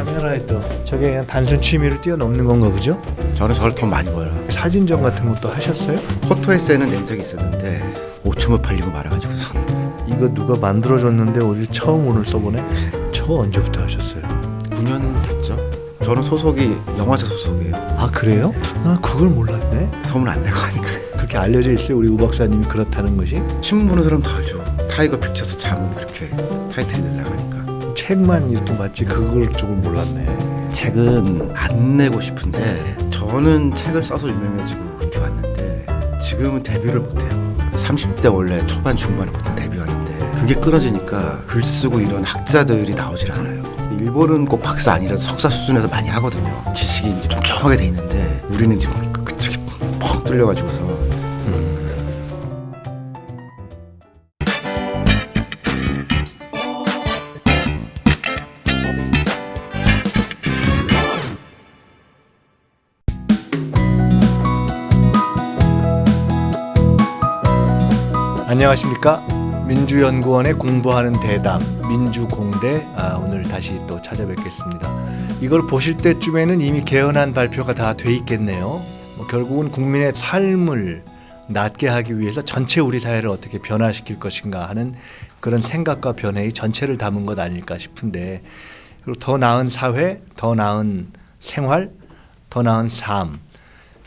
카메라에 또 저게 그냥 단순 취미로 뛰어넘는 건가 보죠? 저는 저를 돈 많이 벌어요. 사진전 같은 것도 하셨어요? 포토에세이는 낸 적이 있었는데 5천원 팔리고 말아가지고서. 이거 누가 만들어줬는데 우리 처음 오늘 써보네? 저거 언제부터 하셨어요? 9년 됐죠. 저는 소속이 영화사 소속이에요. 아 그래요? 나 그걸 몰랐네. 소문 안 내고 하니까. 그렇게 알려져 있어요? 우리 우 박사님이 그렇다는 것이? 신문 보는 사람 다 알죠. 타이거 픽처스 자문 그렇게 타이틀이 나가니까. 책만 이렇게 봤지 그걸 조금 몰랐네. 책은 안 내고 싶은데 저는 책을 써서 유명해지고 그렇게 왔는데 지금은 데뷔를 못해요. 30대 원래 초반 중반에 보통 데뷔하는데 그게 끊어지니까 글 쓰고 이런 학자들이 나오질 않아요. 일본은 꼭 박사 아니라도 석사 수준에서 많이 하거든요. 지식이 이제 촘촘하게 돼 있는데 우리는 지금 그쪽이 펑 뚫려가지고서. 안녕하십니까? 민주연구원의 공부하는 대담 민주공대 오늘 다시 또 찾아뵙겠습니다. 이걸 보실 때쯤에는 이미 개헌안 발표가 다 돼 있겠네요. 결국은 국민의 삶을 낫게 하기 위해서 전체 우리 사회를 어떻게 변화시킬 것인가 하는 그런 생각과 변화의 전체를 담은 것 아닐까 싶은데, 그리고 더 나은 사회, 더 나은 생활, 더 나은 삶,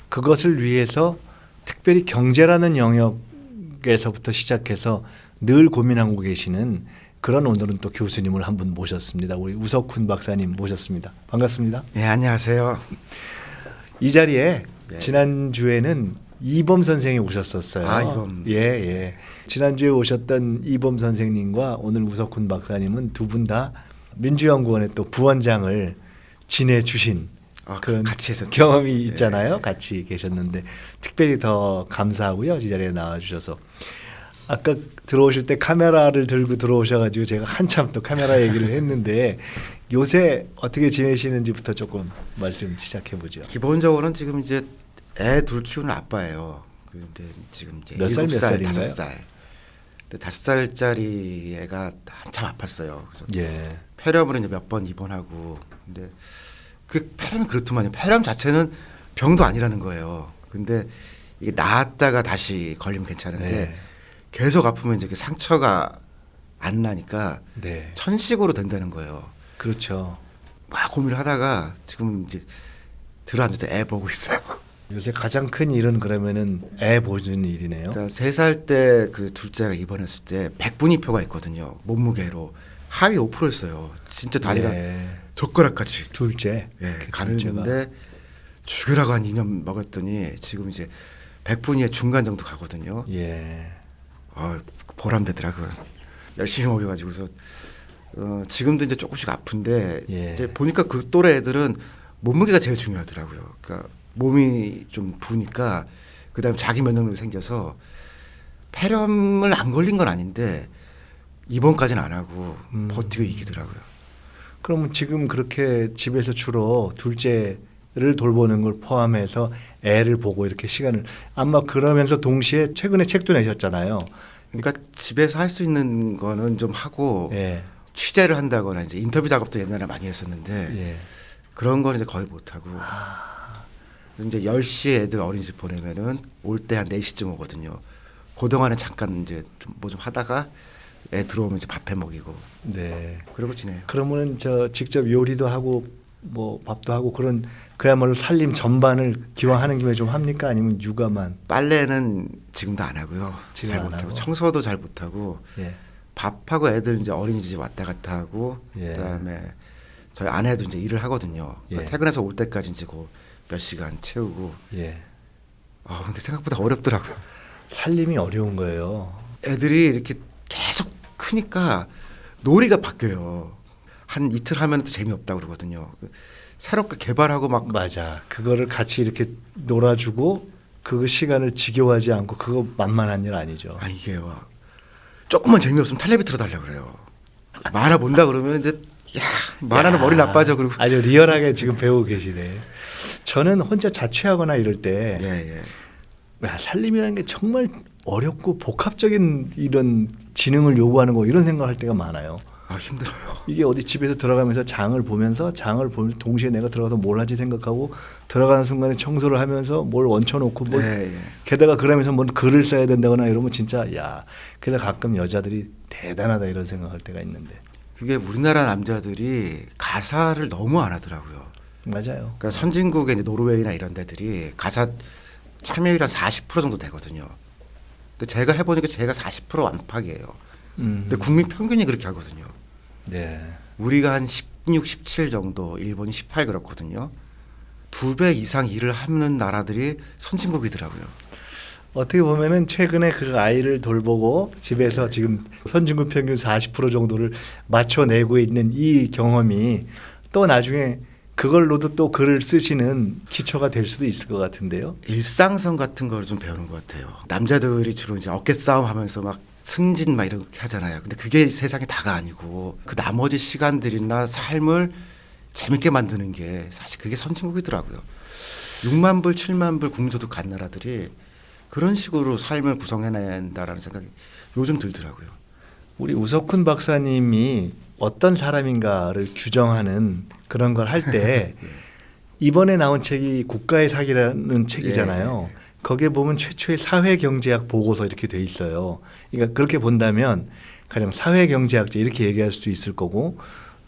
그것을 위해서 특별히 경제라는 영역에서부터 시작해서 늘 고민하고 계시는 그런 오늘은 또 교수님을 한 분 모셨습니다. 우리 우석훈 박사님 모셨습니다. 반갑습니다. 네, 안녕하세요. 이 자리에 예. 지난주에는 이범 선생이 오셨었어요. 아, 이범. 예. 지난주에 오셨던 이범 선생님과 오늘 우석훈 박사님은 두 분 다 민주연구원의 또 부원장을 지내주신 그런 같이 해서 경험이 있잖아요. 예. 같이 계셨는데 특별히 더 감사하고요. 이 자리에 나와주셔서. 아까 들어오실 때 카메라를 들고 들어오셔가지고 제가 한참 또 카메라 얘기를 했는데 요새 어떻게 지내시는지부터 조금 말씀 시작해보죠. 기본적으로는 지금 이제 애 둘 키우는 아빠예요. 근데 지금 이제 몇 살, 몇 7살, 살인가요? 5살. 근데 5살짜리 애가 한참 아팠어요. 그래서 예. 폐렴으로 이제 몇 번 입원하고. 근데 그 폐렴이 그렇더만요. 폐렴 자체는 병도 아니라는 거예요. 근데 이게 나았다가 다시 걸리면 괜찮은데 네. 계속 아프면 이제 그 상처가 안 나니까 네. 천식으로 된다는 거예요. 그렇죠. 막 고민을 하다가 지금 이제 들어앉아서 애 보고 있어요. 요새 가장 큰 일은 그러면은 애 보는 일이네요. 그러니까 3살 때 그 둘째가 입원했을 때 백분위표가 있거든요. 몸무게로 하위 5%였어요. 진짜 다리가 예. 젓가락같이 둘째. 예, 둘째가. 가는데 죽여라고 한 2년 먹었더니 지금 이제 백분위의 중간 정도 가거든요. 예. 보람되더라고요. 열심히 먹여가지고서 지금도 이제 조금씩 아픈데 예. 이제 보니까 그 또래 애들은 몸무게가 제일 중요하더라고요. 그러니까 몸이 좀 부으니까 그다음에 자기 면역력이 생겨서 폐렴을 안 걸린 건 아닌데 입원까지는 안 하고 버티고 이기더라고요. 그러면 지금 그렇게 집에서 주로 둘째를 돌보는 걸 포함해서 애를 보고 이렇게 시간을 아마 그러면서 동시에 최근에 책도 내셨잖아요. 그러니까 집에서 할 수 있는 거는 좀 하고 예. 취재를 한다거나 이제 인터뷰 작업도 옛날에 많이 했었는데 예. 그런 거는 이제 거의 못 하고 이제 10시에 애들 어린이집 보내면은 올 때 한 4시쯤 오거든요. 그동안에 잠깐 이제 뭐 좀 하다가 애 들어오면 이제 밥해 먹이고 네. 그러고 지내요. 그러면은 저 직접 요리도 하고 뭐 밥도 하고 그런 그야말로 살림 전반을 기왕하는 김에 좀 합니까? 아니면 육아만? 빨래는 지금도 안 하고요. 지금 잘 안 못하고 하고. 청소도 잘 못하고 예. 밥하고 애들 이제 어린이집 왔다 갔다 하고 예. 그다음에 저희 아내도 이제 일을 하거든요. 그러니까 예. 퇴근해서 올 때까지 이제 그 몇 시간 채우고. 예. 근데 생각보다 어렵더라고요. 살림이 어려운 거예요. 애들이 이렇게 계속 크니까 놀이가 바뀌어요. 한 이틀 하면 또 재미없다고 그러거든요. 새롭게 개발하고 막 맞아. 그거를 같이 이렇게 놀아주고 그 시간을 지겨워하지 않고 그거 만만한 일 아니죠. 이게요. 조금만 재미없으면 텔레비 틀어달라고 그래요. 만화 본다 그러면 이제 만화는 머리 나빠져. 그리고 아주 리얼하게 지금 배우고 계시네. 저는 혼자 자취하거나 이럴 때 살림이라는 게 정말 어렵고 복합적인 이런 지능을 요구하는 거 이런 생각할 때가 많아요. 힘들어요. 이게 어디 집에서 들어가면서 장을 보면서 장을 볼 동시에 내가 들어가서 뭘 하지 생각하고 들어가는 순간에 청소를 하면서 뭘 얹혀놓고 뭐 예. 게다가 그러면서 뭐 글을 써야 된다거나 이러면 진짜 야 그래서 가끔 여자들이 대단하다 이런 생각할 때가 있는데 그게 우리나라 남자들이 가사를 너무 안 하더라고요. 맞아요. 그러니까 선진국의 이제 노르웨이나 이런 데들이 가사 참여율 한 40% 정도 되거든요. 근데 제가 해보니까 제가 40% 안팎이에요. 근데 국민 평균이 그렇게 하거든요. 네. 우리가 한 16, 17 정도, 일본이 18 그렇거든요. 2배 이상 일을 하는 나라들이 선진국이더라고요. 어떻게 보면은 최근에 그 아이를 돌보고 집에서 지금 선진국 평균 40% 정도를 맞춰내고 있는 이 경험이 또 나중에 그걸로도 또 글을 쓰시는 기초가 될 수도 있을 것 같은데요. 일상성 같은 거를 좀 배우는 것 같아요. 남자들이 주로 이제 어깨 싸움 하면서 막 승진 막 이렇게 하잖아요. 근데 그게 세상이 다가 아니고 그 나머지 시간들이나 삶을 재밌게 만드는 게 사실 그게 선진국이더라고요. 6만 불, 7만 불 국민소득 간 나라들이 그런 식으로 삶을 구성해낸다라는 생각이 요즘 들더라고요. 우리 우석훈 박사님이 어떤 사람인가를 규정하는 그런 걸 할 때 이번에 나온 책이 국가의 사기라는 책이잖아요. 예. 거기에 보면 최초의 사회경제학 보고서 이렇게 돼 있어요. 그러니까 그렇게 본다면 가령 사회경제학자 이렇게 얘기할 수도 있을 거고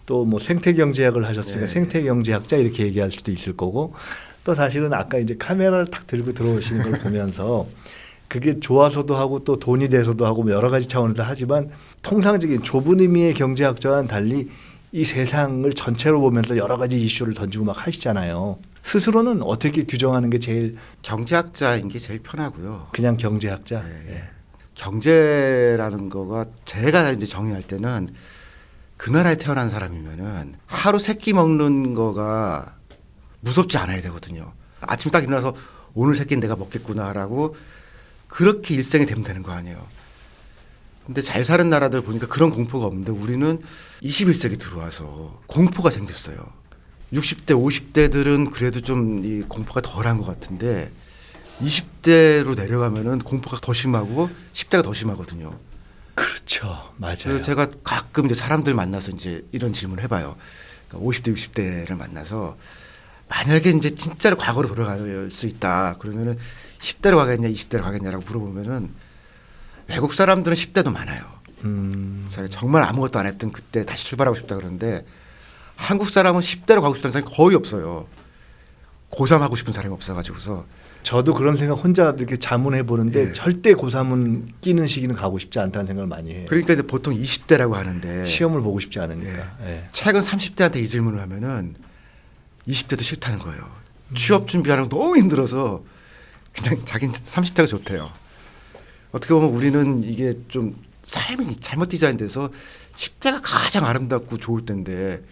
또 뭐 생태경제학을 하셨으니까 네. 생태경제학자 이렇게 얘기할 수도 있을 거고 또 사실은 아까 이제 카메라를 탁 들고 들어오시는 걸 보면서 그게 좋아서도 하고 또 돈이 돼서도 하고 뭐 여러 가지 차원에서 하지만 통상적인 좁은 의미의 경제학자와는 달리 이 세상을 전체로 보면서 여러 가지 이슈를 던지고 막 하시잖아요. 스스로는 어떻게 규정하는 게 제일 경제학자인 게 제일 편하고요. 그냥 경제학자? 예. 예. 경제라는 거가 제가 이제 정의할 때는 그 나라에 태어난 사람이면은 하루 세 끼 먹는 거가 무섭지 않아야 되거든요. 아침 딱 일어나서 오늘 세 끼는 내가 먹겠구나라고 그렇게 일생이 되면 되는 거 아니에요. 근데 잘 사는 나라들 보니까 그런 공포가 없는데 우리는 21세기 들어와서 공포가 생겼어요. 60대, 50대들은 그래도 좀 이 공포가 덜한 것 같은데 20대로 내려가면은 공포가 더 심하고 10대가 더 심하거든요. 그렇죠. 맞아요. 그래서 제가 가끔 이제 사람들 만나서 이제 이런 질문을 해봐요. 그러니까 50대, 60대를 만나서 만약에 이제 진짜로 과거로 돌아갈 수 있다. 그러면은 10대로 가겠냐, 20대로 가겠냐라고 물어보면은 외국 사람들은 10대도 많아요. 제가 정말 아무것도 안 했던 그때 다시 출발하고 싶다 그러는데 한국 사람은 10대로 가고 싶다는 사람이 거의 없어요. 고3 하고 싶은 사람이 없어가지고서. 저도 그런 생각 혼자 이렇게 자문해 보는데 예. 절대 고3은 끼는 시기는 가고 싶지 않다는 생각을 많이 해요. 그러니까 이제 보통 20대라고 하는데 시험을 보고 싶지 않으니까. 예. 최근 30대한테 이 질문을 하면은 20대도 싫다는 거예요. 취업 준비하는 거 너무 힘들어서 그냥 자기는 30대가 좋대요. 어떻게 보면 우리는 이게 좀 삶이 잘못 디자인돼서 10대가 가장 아름답고 좋을 텐데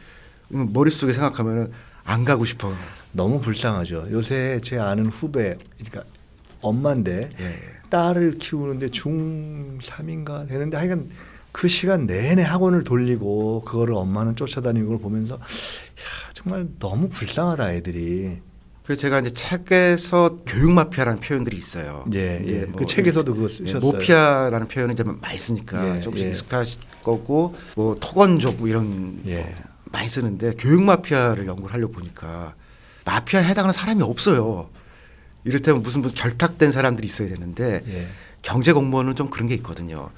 머릿속에 생각하면은 안 가고 싶어. 너무 불쌍하죠. 요새 제 아는 후배, 그러니까 엄마인데 예. 딸을 키우는데 중3인가 되는데 하여간 그 시간 내내 학원을 돌리고 그거를 엄마는 쫓아다니는 걸 보면서 야, 정말 너무 불쌍하다 애들이. 그래서 제가 이제 책에서 교육 마피아라는 표현들이 있어요. 예, 예. 뭐 그 책에서도 그거 쓰셨어요. 모피아라는 표현을 이제 많이 쓰니까 예, 조금씩 예. 익숙하실 거고 뭐 토건족 뭐 이런 예. 거 많이 쓰는데 교육 마피아를 연구를 하려고 보니까 마피아에 해당하는 사람이 없어요. 이를테면 무슨 결탁된 사람들이 있어야 되는데 예. 경제 공무원은 좀 그런 게 있거든요.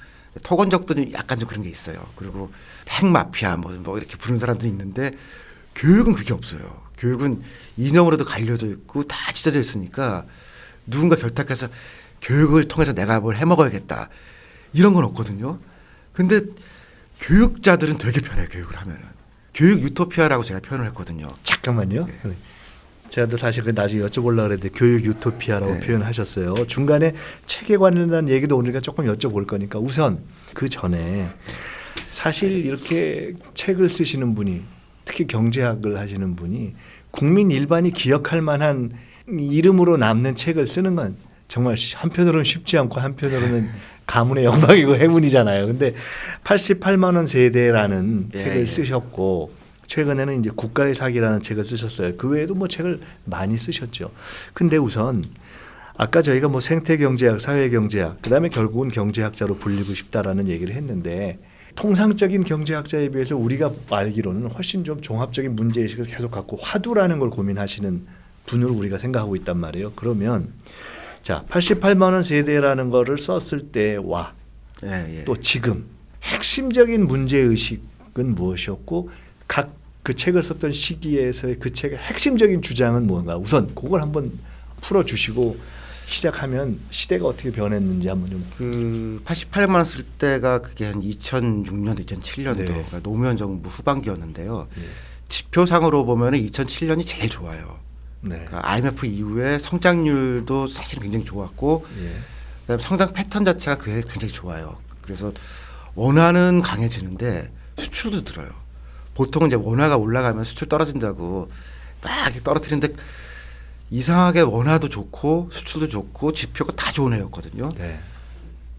토건족들은 약간 좀 그런 게 있어요. 그리고 핵 마피아 뭐 이렇게 부르는 사람도 있는데 교육은 그게 없어요. 교육은 이념으로도 갈려져 있고 다 찢어져 있으니까 누군가 결탁해서 교육을 통해서 내가 뭘 해먹어야겠다 이런 건 없거든요. 근데 교육자들은 되게 편해요. 교육을 하면은. 교육 유토피아라고 제가 표현을 했거든요. 잠깐만요. 예. 제가 또 사실 그 나중에 여쭤보려고 그랬는데 교육 유토피아라고 네. 표현하셨어요. 중간에 책에 관련된 얘기도 오니까 조금 여쭤볼 거니까 우선 그 전에 사실 이렇게 책을 쓰시는 분이 특히 경제학을 하시는 분이 국민 일반이 기억할 만한 이름으로 남는 책을 쓰는 건 정말 한편으로는 쉽지 않고 한편으로는 가문의 영광이고 행운이잖아요. 근데 88만 원 세대라는 예, 책을 예. 쓰셨고 최근에는 이제 국가의 사기라는 책을 쓰셨어요. 그 외에도 뭐 책을 많이 쓰셨죠. 근데 우선 아까 저희가 뭐 생태경제학, 사회경제학, 그다음에 결국은 경제학자로 불리고 싶다라는 얘기를 했는데 통상적인 경제학자에 비해서 우리가 알기로는 훨씬 좀 종합적인 문제의식을 계속 갖고 화두라는 걸 고민하시는 분으로 우리가 생각하고 있단 말이에요. 그러면 자 88만 원 세대라는 거를 썼을 때와 예, 예. 또 지금 핵심적인 문제의식은 무엇이었고 각 그 책을 썼던 시기에서의 그 책의 핵심적인 주장은 뭔가 우선 그걸 한번 풀어주시고 시작하면 시대가 어떻게 변했는지 한번 좀. 그 88만 원 쓸 때가 그게 한 2006년, 2007년도 네. 그러니까 노무현 정부 후반기였는데요. 예. 지표상으로 보면 2007년이 제일 좋아요. 네. 그러니까 IMF 이후에 성장률도 사실 굉장히 좋았고, 예. 그다음에 성장 패턴 자체가 그게 굉장히 좋아요. 그래서 원화는 강해지는데 수출도 들어요. 보통은 이제 원화가 올라가면 수출 떨어진다고 막 이렇게 떨어뜨리는데 이상하게 원화도 좋고 수출도 좋고 지표가 다 좋은 해였거든요. 네.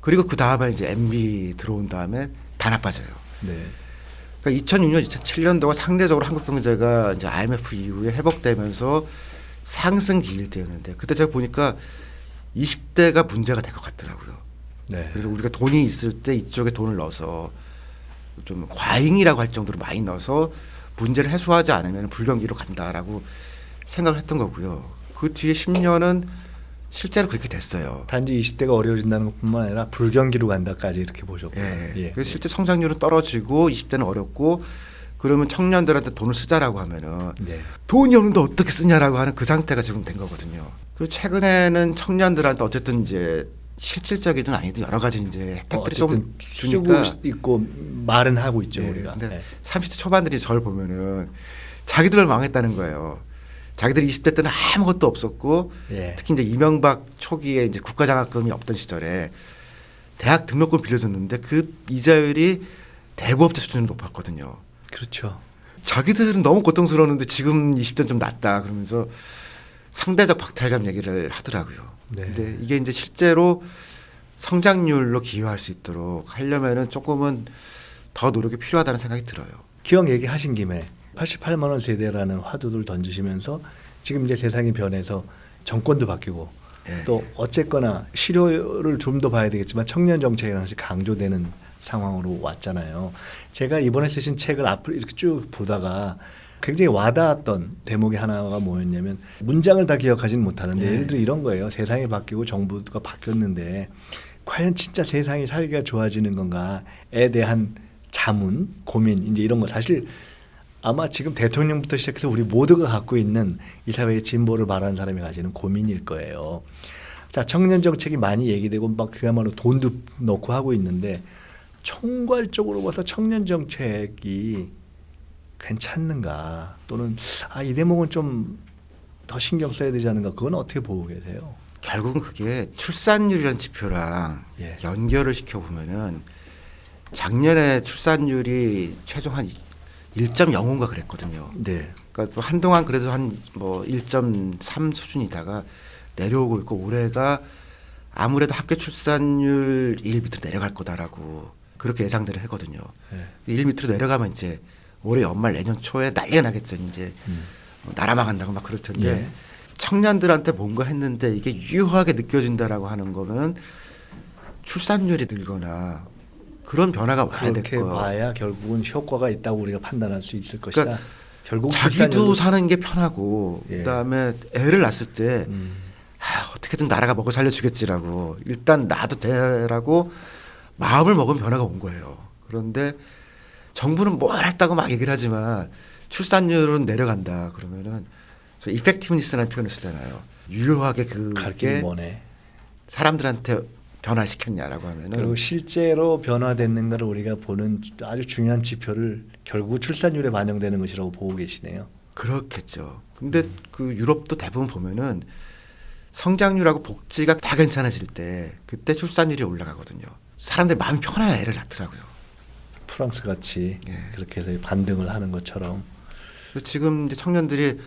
그리고 그 다음에 이제 MB 들어온 다음에 다 나빠져요. 네. 그러니까 2006년, 2007년도가 상대적으로 한국 경제가 이제 IMF 이후에 회복되면서 상승 기일 때였는데 그때 제가 보니까 20대가 문제가 될 것 같더라고요. 네. 그래서 우리가 돈이 있을 때 이쪽에 돈을 넣어서 좀 과잉이라고 할 정도로 많이 넣어서 문제를 해소하지 않으면 불경기로 간다라고 생각을 했던 거고요. 그 뒤에 10년은 실제로 그렇게 됐어요. 단지 20대가 어려워진다는 것뿐만 아니라 불경기로 간다까지 이렇게 보셨고요. 예. 예. 그래서 실제 성장률은 떨어지고 20대는 어렵고 그러면 청년들한테 돈을 쓰자라고 하면은 네. 돈이 없는데 어떻게 쓰냐라고 하는 그 상태가 지금 된 거거든요. 그리고 최근에는 청년들한테 어쨌든 이제 실질적이든 아니든 여러 가지 이제 혜택들이 좀 어쨌든 주니까 쓰고 있고 말은 하고 있죠 예, 우리가. 근데 예. 30대 초반들이 저를 보면은 자기들 망했다는 거예요. 자기들이 20대 때는 아무것도 없었고 예. 특히 이제 이명박 초기에 이제 국가장학금이 없던 시절에 대학 등록금 빌려줬는데 그 이자율이 대부업체 수준으로 높았거든요. 그렇죠. 자기들은 너무 고통스러웠는데 지금 20대는 좀 낫다 그러면서 상대적 박탈감 얘기를 하더라고요. 네. 근데 이게 이제 실제로 성장률로 기여할 수 있도록 하려면은 조금은 더 노력이 필요하다는 생각이 들어요. 기왕 얘기하신 김에 88만 원 세대라는 화두를 던지시면서 지금 이제 세상이 변해서 정권도 바뀌고 예. 또 어쨌거나 실효를 좀 더 봐야 되겠지만 청년 정책이라는 것이 강조되는 상황으로 왔잖아요. 제가 이번에 쓰신 책을 앞으로 이렇게 쭉 보다가 굉장히 와닿았던 대목이 하나가 뭐였냐면 문장을 다 기억하지는 못하는데 네. 예를 들어 이런 거예요. 세상이 바뀌고 정부가 바뀌었는데 과연 진짜 세상이 살기가 좋아지는 건가에 대한 자문, 고민 이제 이런 거 사실 아마 지금 대통령부터 시작해서 우리 모두가 갖고 있는 이 사회의 진보를 말하는 사람이 가지는 고민일 거예요. 자, 청년 정책이 많이 얘기되고 막 그야말로 돈도 넣고 하고 있는데 총괄적으로 봐서 청년 정책이 괜찮는가 또는 이 대목은 좀 더 신경 써야 되지 않는가 그건 어떻게 보고 계세요? 결국은 그게 출산율이라는 지표랑 예. 연결을 시켜보면은 작년에 출산율이 최종 한 1.05인가 그랬거든요. 네. 그러니까 또 한동안 그래도 한 뭐 1.3 수준이다가 내려오고 있고 올해가 아무래도 합계 출산율 1 밑으로 내려갈 거다라고 그렇게 예상들을 했거든요. 네. 1 밑으로 내려가면 이제 올해 연말 내년 초에 난리가 나겠죠. 이제 나라 망한다고 막 그럴 텐데 예. 청년들한테 뭔가 했는데 이게 유효하게 느껴진다라고 하는 거는 출산율이 늘거나 그런 변화가 와야 될 그렇게 거예요. 봐야 결국은 효과가 있다고 우리가 판단할 수 있을 것이다. 그러니까 결국 자기도 사는 게 편하고 예. 그다음에 애를 낳았을 때 어떻게든 나라가 먹어 살려주겠지라고 일단 나도 되라고 마음을 먹은 변화가 온 거예요. 그런데 정부는 뭘 했다고 막 얘기를 하지만 출산율은 내려간다 그러면은 저 이펙티브니스라는 표현을 쓰잖아요. 유효하게 가르치는 그게 거네. 사람들한테 변화를 시켰냐라고 하면은 그리고 실제로 변화됐는가를 우리가 보는 아주 중요한 지표를 결국 출산율에 반영되는 것이라고 보고 계시네요. 그렇겠죠. 근데 그 유럽도 대부분 보면은 성장률하고 복지가 다 괜찮아질 때 그때 출산율이 올라가거든요. 사람들이 마음이 편해야 애를 낳더라고요. 프랑스 같이 예. 그렇게 해서 반등을 하는 것처럼. 그래서 지금 이제 청년들이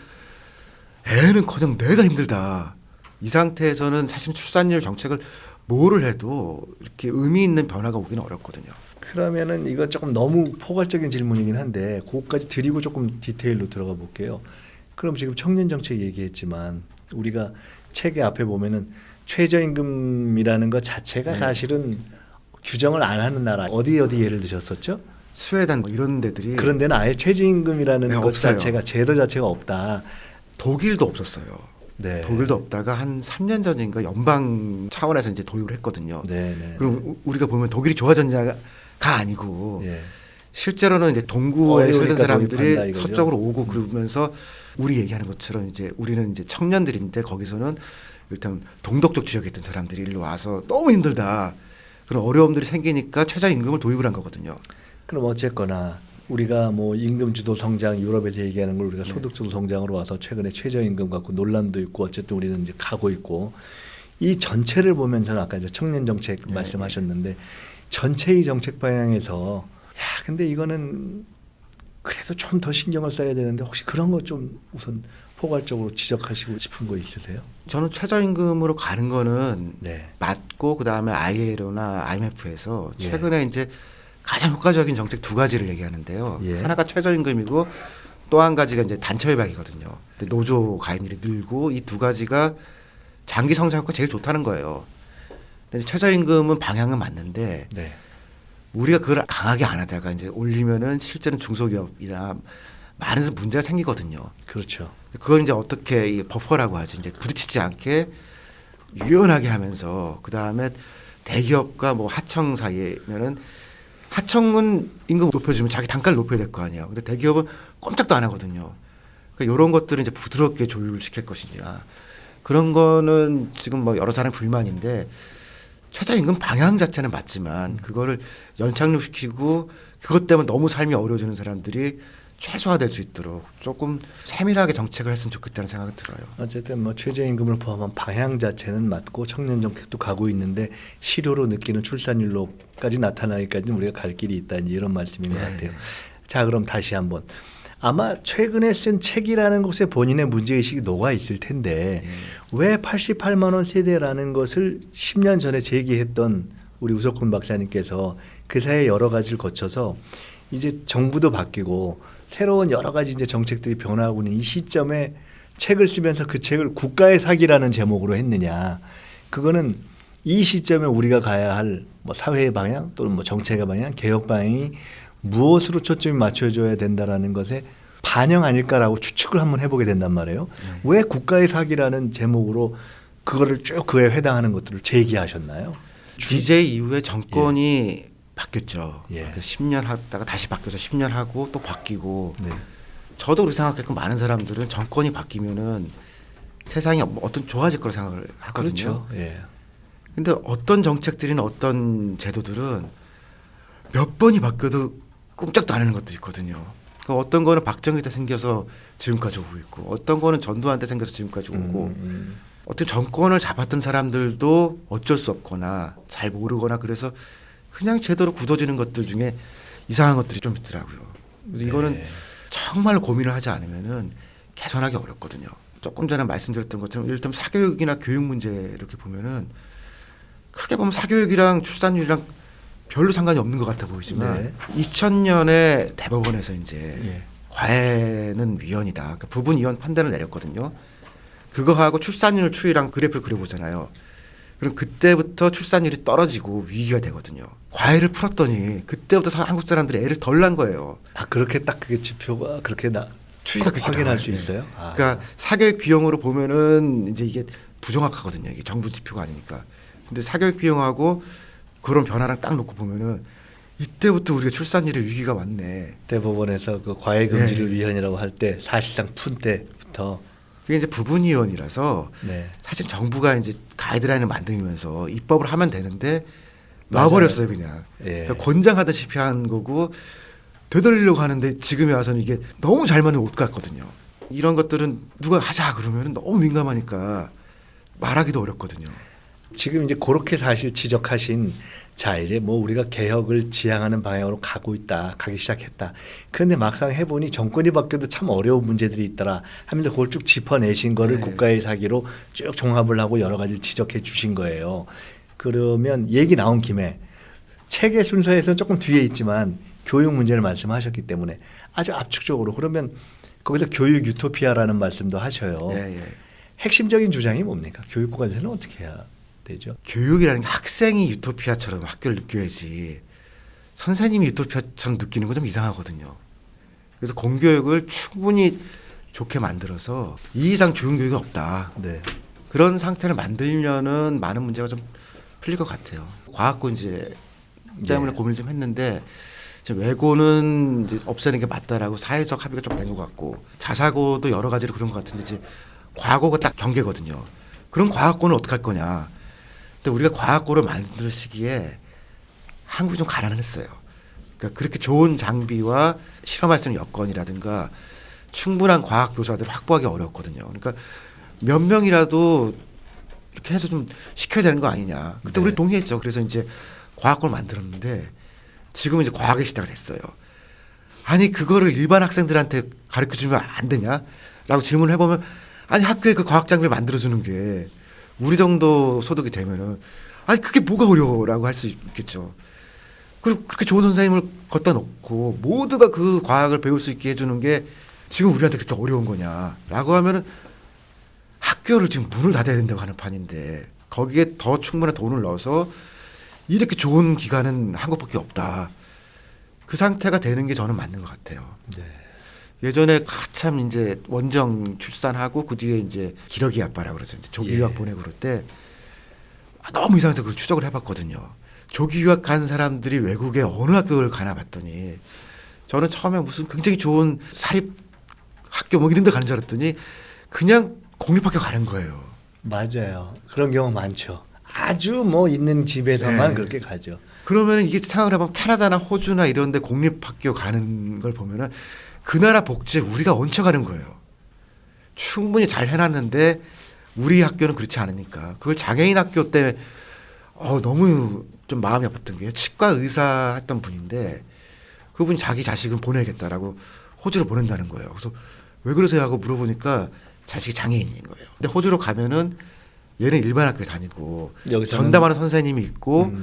애는커녕 내가 힘들다. 이 상태에서는 사실 출산율 정책을 뭐를 해도 이렇게 의미 있는 변화가 오기는 어렵거든요. 그러면은 이거 조금 너무 포괄적인 질문이긴 한데 그것까지 드리고 조금 디테일로 들어가 볼게요. 그럼 지금 청년 정책 얘기했지만 우리가 책의 앞에 보면은 최저임금이라는 것 자체가 네. 사실은 규정을 안 하는 나라 어디 예를 드셨었죠? 스웨덴 뭐 이런 데들이 그런 데는 아예 최저임금이라는 네, 것 없어요. 자체가 제도 자체가 없다. 독일도 없었어요. 네. 독일도 없다가 한 3년 전인가 연방 차원에서 이제 도입을 했거든요. 네. 그럼 우리가 보면 독일이 좋아졌냐가 아니고 예. 실제로는 이제 동구에 살던 어려우니까 도입한다 사람들이 이거죠. 서쪽으로 오고 그러면서 우리 얘기하는 것처럼 이제 우리는 이제 청년들인데 거기서는 일단 동독적 지역에 있던 사람들이 일로 와서 너무 힘들다. 그런 어려움들이 생기니까 최저임금을 도입을 한 거거든요. 그럼 어쨌거나 우리가 뭐 임금 주도 성장 유럽에서 얘기하는 걸 우리가 소득 주도 성장으로 와서 최근에 최저임금 갖고 논란도 있고 어쨌든 우리는 이제 가고 있고 이 전체를 보면서는 아까 이제 청년 정책 말씀하셨는데 전체의 정책 방향에서 야 근데 이거는 그래도 좀 더 신경을 써야 되는데 혹시 그런 거 좀 우선 포괄적으로 지적하시고 싶은 거 있으세요? 저는 최저임금으로 가는 거는 네. 맞고 그다음에 ILO나 IMF에서 예. 최근에 이제 가장 효과적인 정책 두 가지를 얘기하는데요. 예. 하나가 최저임금이고 또 한 가지가 이제 단체협약이거든요. 근데 노조 가입률이 늘고 이 두 가지가 장기 성장 효과 제일 좋다는 거예요. 근데 최저임금은 방향은 맞는데 네. 우리가 그걸 강하게 안 하다가 이제 올리면은 실제는 중소기업이나 많은 문제가 생기거든요. 그렇죠. 그걸 이제 어떻게 이 버퍼라고 하죠. 이제 부딪히지 않게 유연하게 하면서 그 다음에 대기업과 뭐 하청 사이에면은 하청은 임금 높여주면 자기 단가를 높여야 될 거 아니에요. 근데 대기업은 꼼짝도 안 하거든요. 그러니까 이런 것들은 이제 부드럽게 조율을 시킬 것이냐. 그런 거는 지금 뭐 여러 사람 불만인데 최저임금 방향 자체는 맞지만 그거를 연착륙시키고 그것 때문에 너무 삶이 어려워지는 사람들이 최소화될 수 있도록 조금 세밀하게 정책을 했으면 좋겠다는 생각이 들어요. 어쨌든 뭐 최저임금을 포함한 방향 자체는 맞고 청년 정책도 가고 있는데 실효로 느끼는 출산율로까지 나타나기까지는 우리가 갈 길이 있다 이런 말씀인 것 같아요. 자 그럼 다시 한번 아마 최근에 쓴 책이라는 것에 본인의 문제의식이 녹아 있을 텐데 왜 88만 원 세대라는 것을 10년 전에 제기했던 우리 우석훈 박사님께서 그 사이에 여러 가지를 거쳐서 이제 정부도 바뀌고 새로운 여러 가지 이제 정책들이 변화하고 있는 이 시점에 책을 쓰면서 그 책을 국가의 사기라는 제목으로 했느냐. 그거는 이 시점에 우리가 가야 할 뭐 사회의 방향 또는 뭐 정책의 방향, 개혁 방향이 무엇으로 초점이 맞춰져야 된다라는 것에 반영 아닐까라고 추측을 한번 해보게 된단 말이에요. 왜 국가의 사기라는 제목으로 그거를 쭉 그에 해당하는 것들을 제기하셨나요? DJ 이후에 정권이 바뀌었죠. 예. 그래서 10년 하다가 다시 바뀌어서 10년 하고 또 바뀌고. 네. 저도 그렇게 생각했고 많은 사람들은 정권이 바뀌면은 세상이 어떤 좋아질 거라 생각을 하거든요. 그렇죠. 예. 근데 어떤 정책들이나 어떤 제도들은 몇 번이 바뀌어도 꼼짝도 안 하는 것들이 있거든요. 그러니까 어떤 거는 박정희 때 생겨서 지금까지 오고 있고 어떤 거는 전두환 때 생겨서 지금까지 오고 어떤 정권을 잡았던 사람들도 어쩔 수 없거나 잘 모르거나 그래서 그냥 제대로 굳어지는 것들 중에 이상한 것들이 좀 있더라고요. 그래서 이거는 네. 정말 고민을 하지 않으면은 개선하기 어렵거든요. 조금 전에 말씀드렸던 것처럼 이를테면 사교육이나 교육 문제 이렇게 보면은 크게 보면 사교육이랑 출산율이랑 별로 상관이 없는 것 같아 보이지만 2000년에 대법원에서 이제 과외는 위헌이다. 그러니까 부분 위헌 판단을 내렸거든요. 그거하고 출산율 추이랑 그래프를 그려보잖아요. 그럼 그때부터 출산율이 떨어지고 위기가 되거든요. 과외를 풀었더니 그때부터 한국 사람들이 애를 덜 낳은 거예요. 아 그렇게 딱 그게 지표가 그렇게 추이가 그렇게 확인할 나와요. 수 있어요? 아. 그러니까 사교육 비용으로 보면은 이제 이게 부정확하거든요. 이게 정부 지표가 아니니까. 근데 사교육 비용하고 그런 변화랑 딱 놓고 보면은 이때부터 우리가 출산율의 위기가 왔네. 대법원에서 그 과외 금지를 위헌이라고 할 때 사실상 푼 때부터 그게 이제 부분 위헌이라서 네. 사실 정부가 이제 가이드라인을 만들면서 입법을 하면 되는데 놔버렸어요 그냥. 예. 그러니까 권장하다시피 한 거고 되돌리려고 하는데 지금에 와서는 이게 너무 잘 맞는 옷 같거든요. 이런 것들은 누가 하자 그러면 너무 민감하니까 말하기도 어렵거든요. 지금 이제 그렇게 사실 지적하신 자 이제 뭐 우리가 개혁을 지향하는 방향으로 가고 있다 가기 시작했다. 그런데 막상 해보니 정권이 바뀌어도 참 어려운 문제들이 있더라 하면서 그걸 쭉 짚어내신 거를 국가의 사기로 쭉 종합을 하고 여러 가지를 지적해 주신 거예요. 그러면 얘기 나온 김에 책의 순서에서는 조금 뒤에 있지만 교육 문제를 말씀하셨기 때문에 아주 압축적으로 그러면 거기서 교육 유토피아라는 말씀도 하셔요. 예. 핵심적인 주장이 뭡니까? 교육부가 되는 어떻게 해야 되죠. 교육이라는 게 학생이 유토피아처럼 학교를 느껴야지 선생님이 유토피아처럼 느끼는 건 좀 이상하거든요. 그래서 공교육을 충분히 좋게 만들어서 이 이상 좋은 교육이 없다. 네. 그런 상태를 만들면은 많은 문제가 좀 풀릴 것 같아요. 과학고인제 때문에 예. 고민을 좀 했는데 지금 외고는 이제 없애는 게 맞다라고 사회적 합의가 좀 된 것 같고 자사고도 여러 가지로 그런 것 같은데 이제 과고가 딱 경계거든요. 그럼 과학고는 어떻게 할 거냐. 근데 우리가 과학고를 만들 시기에 한국이 좀 가난했어요. 그러니까 그렇게 좋은 장비와 실험할 수 있는 여건이라든가 충분한 과학 교사들을 확보하기 어려웠거든요. 그러니까 몇 명이라도 이렇게 해서 좀 시켜야 되는 거 아니냐. 그때 네. 우리 동의했죠. 그래서 이제 과학고를 만들었는데 지금은 이제 과학의 시대가 됐어요. 아니 그거를 일반 학생들한테 가르쳐 주면 안 되냐라고 질문을 해보면 아니 학교에 그 과학 장비를 만들어 주는 게 우리 정도 소득이 되면은 아니 그게 뭐가 어려워라고 할 수 있겠죠. 그리고 그렇게 좋은 선생님을 갖다 놓고 모두가 그 과학을 배울 수 있게 해주는 게 지금 우리한테 그렇게 어려운 거냐라고 하면은 학교를 지금 문을 닫아야 된다고 하는 판인데 거기에 더 충분한 돈을 넣어서 이렇게 좋은 기관은 한국밖에 없다. 그 상태가 되는 게 저는 맞는 것 같아요. 네. 예전에 한참 이제 원정 출산하고 그 뒤에 이제 기러기 아빠라고 그러죠. 이제 조기 유학 예. 보내고 그럴 때 너무 이상해서 그걸 추적을 해봤거든요. 조기 유학 간 사람들이 외국에 어느 학교를 가나 봤더니 저는 처음에 무슨 굉장히 좋은 사립 학교 뭐 이런 데 가는 줄 알았더니 그냥 공립학교 가는 거예요. 맞아요. 그런 경우 많죠. 아주 뭐 있는 집에서만 네. 그렇게 가죠. 그러면 이게 생각을 해보면 캐나다나 호주나 이런 데 공립학교 가는 걸 보면은 그 나라 복지에 우리가 얹혀가는 거예요. 충분히 잘 해놨는데 우리 학교는 그렇지 않으니까 그걸 장애인 학교 때 너무 좀 마음이 아팠던 게 치과 의사 했던 분인데 그분이 자기 자식은 보내야겠다라고 호주로 보낸다는 거예요. 그래서 왜 그러세요 하고 물어보니까 자식이 장애인인 거예요. 근데 호주로 가면은 얘는 일반 학교에 다니고 여기서는- 전담하는 선생님이 있고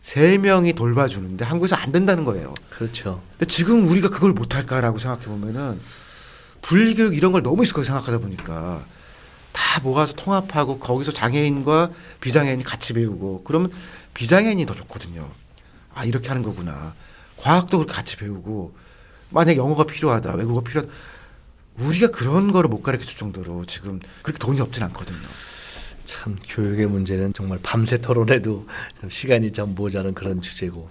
3명이 돌봐주는데 한국에서 안 된다는 거예요. 그렇죠. 근데 지금 우리가 그걸 못할까라고 생각해 보면은 분리교육 이런 걸 너무 익숙하게 생각하다 보니까 다 모아서 통합하고 거기서 장애인과 비장애인이 같이 배우고 그러면 비장애인이 더 좋거든요. 아 이렇게 하는 거구나. 과학도 그렇게 같이 배우고 만약 영어가 필요하다, 외국어가 필요하다. 우리가 그런 거를 못 가르쳐 줄 정도로 지금 그렇게 돈이 없진 않거든요. 참 교육의 문제는 정말 밤새 토론해도 참 시간이 참 모자란 그런 주제고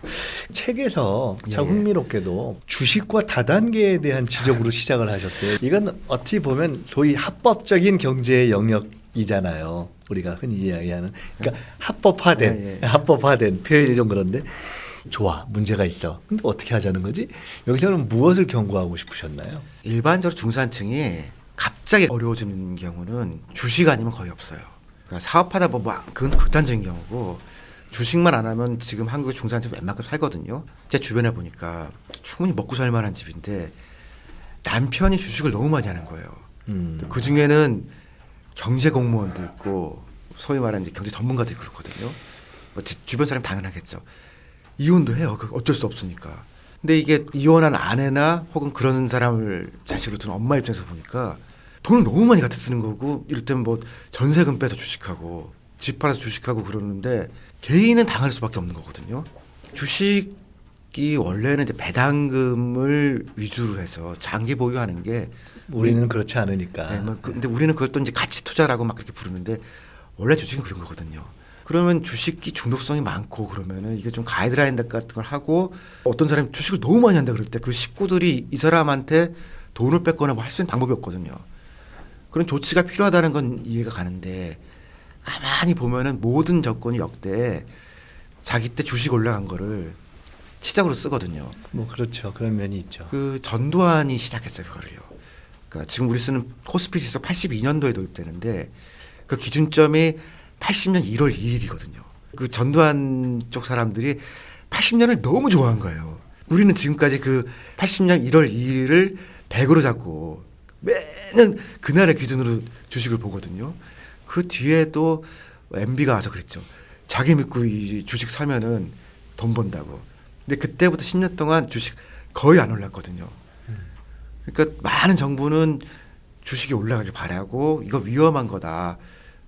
책에서 참 예. 흥미롭게도 주식과 다단계에 대한 지적으로 시작을 하셨대요. 이건 어찌 보면 소위 합법적인 경제의 영역이잖아요. 우리가 흔히 이야기하는 그러니까 합법화된 예. 합법화된 표현이 좀 그런데 좋아 문제가 있어. 근데 어떻게 하자는 거지? 여기서는 무엇을 경고하고 싶으셨나요? 일반적으로 중산층이 갑자기 어려워지는 경우는 주식 아니면 거의 없어요. 그러니까 사업하다 보면 그건 극단적인 경우고 주식만 안 하면 지금 한국의 중산층 웬만큼 살거든요. 제 주변에 보니까 충분히 먹고 살 만한 집인데 남편이 주식을 너무 많이 하는 거예요. 그 중에는 경제 공무원도 있고 소위 말하는 이제 경제 전문가들이 그렇거든요. 뭐 주변 사람 당연하겠죠. 이혼도 해요. 어쩔 수 없으니까. 근데 이게 이혼한 아내나 혹은 그런 사람을 자식으로 둔 엄마 입장에서 보니까 돈을 너무 많이 갖다 쓰는 거고 이를테면 뭐 전세금 빼서 주식하고 집 팔아서 주식하고 그러는데 개인은 당할 수밖에 없는 거거든요. 주식이 원래는 이제 배당금을 위주로 해서 장기 보유하는 게 우리는 그렇지 않으니까. 네, 뭐 근데 우리는 그걸 또 이제 가치 투자라고 막 그렇게 부르는데 원래 주식은 그런 거거든요. 그러면 주식이 중독성이 많고 그러면은 이게 좀 가이드라인 같은 걸 하고 어떤 사람이 주식을 너무 많이 한다 그럴 때 그 식구들이 이 사람한테 돈을 뺏거나 뭐 할 수 있는 방법이 없거든요. 그런 조치가 필요하다는 건 이해가 가는데 가만히 보면은 모든 정권이 역대 자기 때 주식 올라간 거를 치적으로 쓰거든요. 뭐 그렇죠. 그런 면이 있죠. 그 전두환이 시작했어요 그거를요. 그러니까 지금 우리 쓰는 코스피 지수 82년도에 도입되는데 그 기준점이 80년 1월 2일이거든요. 그 전두환 쪽 사람들이 80년을 너무 좋아한 거예요. 우리는 지금까지 그 80년 1월 2일을 100으로 잡고 매년 그날의 기준으로 주식을 보거든요. 그 뒤에도 MB가 와서 그랬죠. 자기 믿고 이 주식 사면은 돈 번다고. 근데 그때부터 10년 동안 주식 거의 안 올랐거든요. 그러니까 많은 정부는 주식이 올라가길 바라고 이거 위험한 거다.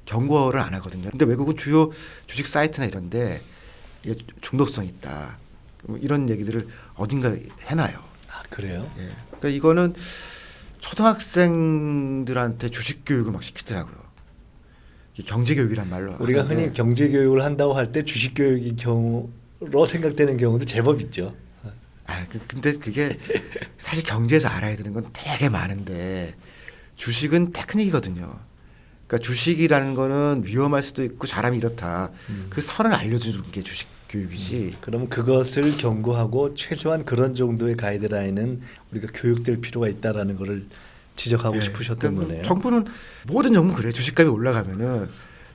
경고를 안 하거든요. 근데 외국은 주요 주식 사이트나 이런데 이게 중독성 있다. 뭐 이런 얘기들을 어딘가 해놔요. 아, 그래요? 예. 그러니까 이거는 초등학생들한테 주식 교육을 막 시키더라고요. 이게 경제 교육이란 말로 우리가 하는데 흔히 경제 교육을 한다고 할 때 주식 교육인 경우로 생각되는 경우도 제법 있죠. 근데 그게 사실 경제에서 알아야 되는 건 되게 많은데 주식은 테크닉이거든요. 그러니까 주식이라는 거는 위험할 수도 있고 사람이 이렇다. 그 선을 알려주는 게 주식 교육이지. 그러면 그것을 경고하고 최소한 그런 정도의 가이드라인은 우리가 교육될 필요가 있다라는 것을 지적하고 예. 싶으셨던 그러니까 거네요. 정부는 모든 정부 그래. 주식값이 올라가면은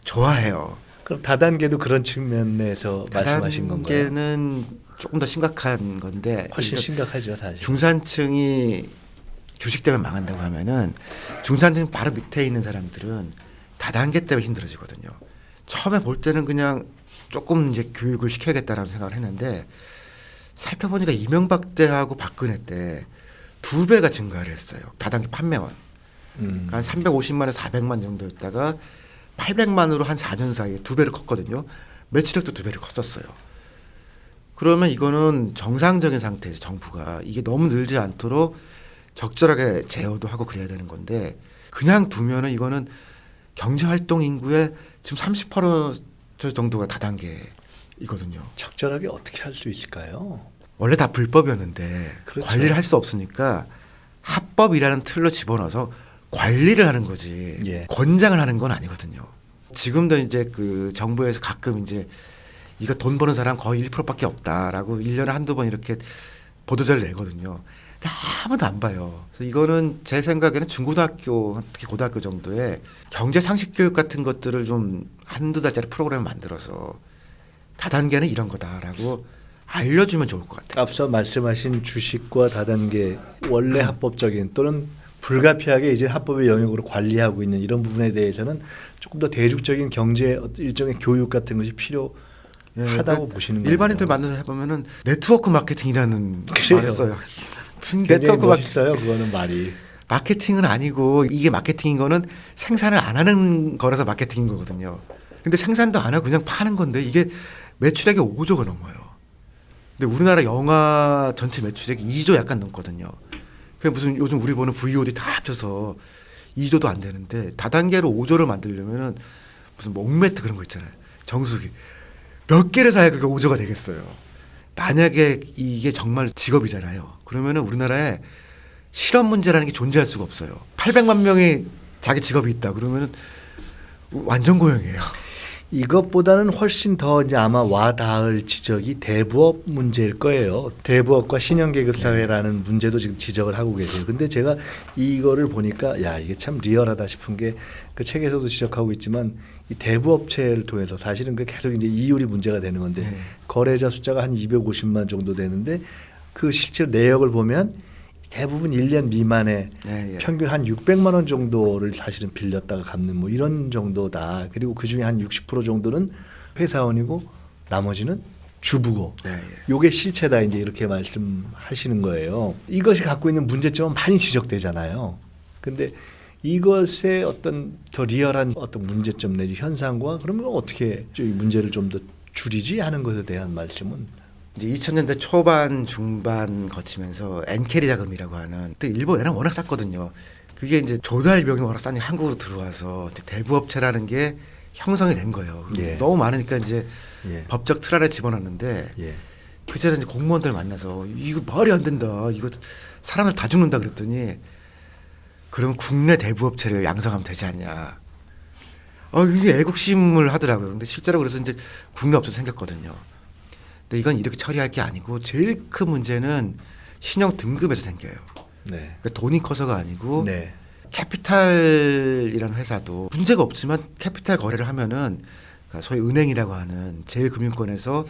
좋아해요. 그럼 다단계도 그런 측면에서 말씀하신 건가요? 다단계는 조금 더 심각한 건데 훨씬 그러니까 심각하죠, 사실. 중산층이 주식 때문에 망한다고 하면은 중산층 바로 밑에 있는 사람들은 다단계 때문에 힘들어지거든요. 처음에 볼 때는 그냥 조금 이제 교육을 시켜야겠다라는 생각을 했는데 살펴보니까 이명박 때하고 박근혜 때 2배가 증가를 했어요. 다단계 판매원. 그러니까 한 350만에서 400만 정도였다가 800만으로 한 4년 사이에 2배를 컸거든요. 매출액도 2배를 컸었어요. 그러면 이거는 정상적인 상태에서 정부가 이게 너무 늘지 않도록 적절하게 제어도 하고 그래야 되는 건데 그냥 두면은 이거는 경제활동 인구의 지금 30% 정도가 다단계이거든요. 적절하게 어떻게 할 수 있을까요? 원래 다 불법이었는데 그렇죠. 관리를 할 수 없으니까 합법이라는 틀로 집어넣어서 관리를 하는 거지 예. 권장을 하는 건 아니거든요. 지금도 이제 그 정부에서 가끔 이제 이거 돈 버는 사람 거의 1%밖에 없다라고 1년에 한두 번 이렇게 보도자를 내거든요. 근데 아무도 안 봐요. 그래서 이거는 제 생각에는 중고등학교, 특히 고등학교 정도에 경제 상식 교육 같은 것들을 좀 한두 달짜리 프로그램을 만들어서 다단계는 이런 거다라고 알려주면 좋을 것 같아요. 앞서 말씀하신 주식과 다단계 원래 합법적인 또는 불가피하게 이제 합법의 영역으로 관리하고 있는 이런 부분에 대해서는 조금 더 대중적인 경제 일종의 교육 같은 것이 필요하다고 보시는 거예요. 일반인들 만나서 해보면은 네트워크 마케팅이라는 그래요. 말을 써요. 굉장히 멋있어요. 그거는 말이. 마케팅은 아니고 이게 마케팅인 거는 생산을 안 하는 거라서 마케팅인 거거든요. 근데 생산도 안 하고 그냥 파는 건데 이게 매출액이 5조가 넘어요. 근데 우리나라 영화 전체 매출액이 2조 약간 넘거든요. 그게 무슨 요즘 우리 보는 VOD 다 합쳐서 2조도 안 되는데 다단계로 5조를 만들려면은 무슨 뭐 옥매트 그런 거 있잖아요. 정수기 몇 개를 사야 그게 5조가 되겠어요. 만약에 이게 정말 직업이잖아요. 그러면은 우리나라에 실업 문제라는 게 존재할 수가 없어요. 800만 명이 자기 직업이 있다 그러면은 완전 고용이에요. 이것보다는 훨씬 더 이제 아마 와닿을 지적이 대부업 문제일 거예요. 대부업과 신형계급 사회라는 문제도 지금 지적을 하고 계세요. 근데 제가 이거를 보니까 야 이게 참 리얼하다 싶은 게 그 책에서도 지적하고 있지만 이 대부업체를 통해서 사실은 그 계속 이제 이율이 문제가 되는 건데 거래자 숫자가 한 250만 정도 되는데 그 실제 내역을 보면 대부분 1년 미만의 평균 한 600만 원 정도를 사실은 빌렸다가 갚는 뭐 이런 정도다. 그리고 그중에 한 60% 정도는 회사원이고 나머지는 주부고. 요게 실체다 이제 이렇게 말씀하시는 거예요. 이것이 갖고 있는 문제점은 많이 지적되잖아요. 근데 이것의 어떤 더 리얼한 어떤 문제점 내지 현상과 그러면 어떻게 이 문제를 좀 더 줄이지 하는 것에 대한 말씀은 이제 2000년대 초반 중반 거치면서 엔캐리 자금이라고 하는 그때 일본 애는 워낙 쌌거든요. 그게 이제 조달비용이 워낙 싸니 한국으로 들어와서 대부업체라는 게 형성이 된 거예요. 예. 너무 많으니까 이제 예. 법적 틀 안에 집어넣는데 예. 그 전에 이제 공무원들 만나서 이거 말이 안 된다. 이거 사람들 다 죽는다 그랬더니 그럼 국내 대부업체를 양성하면 되지 않냐. 이게 애국심을 하더라고요. 근데 실제로 그래서 이제 국내 업체 생겼거든요. 근데 이건 이렇게 처리할 게 아니고 제일 큰 문제는 신용 등급에서 생겨요. 네. 그러니까 돈이 커서가 아니고 네. 캐피탈이라는 회사도 문제가 없지만 캐피탈 거래를 하면은 그러니까 소위 은행이라고 하는 제일 금융권에서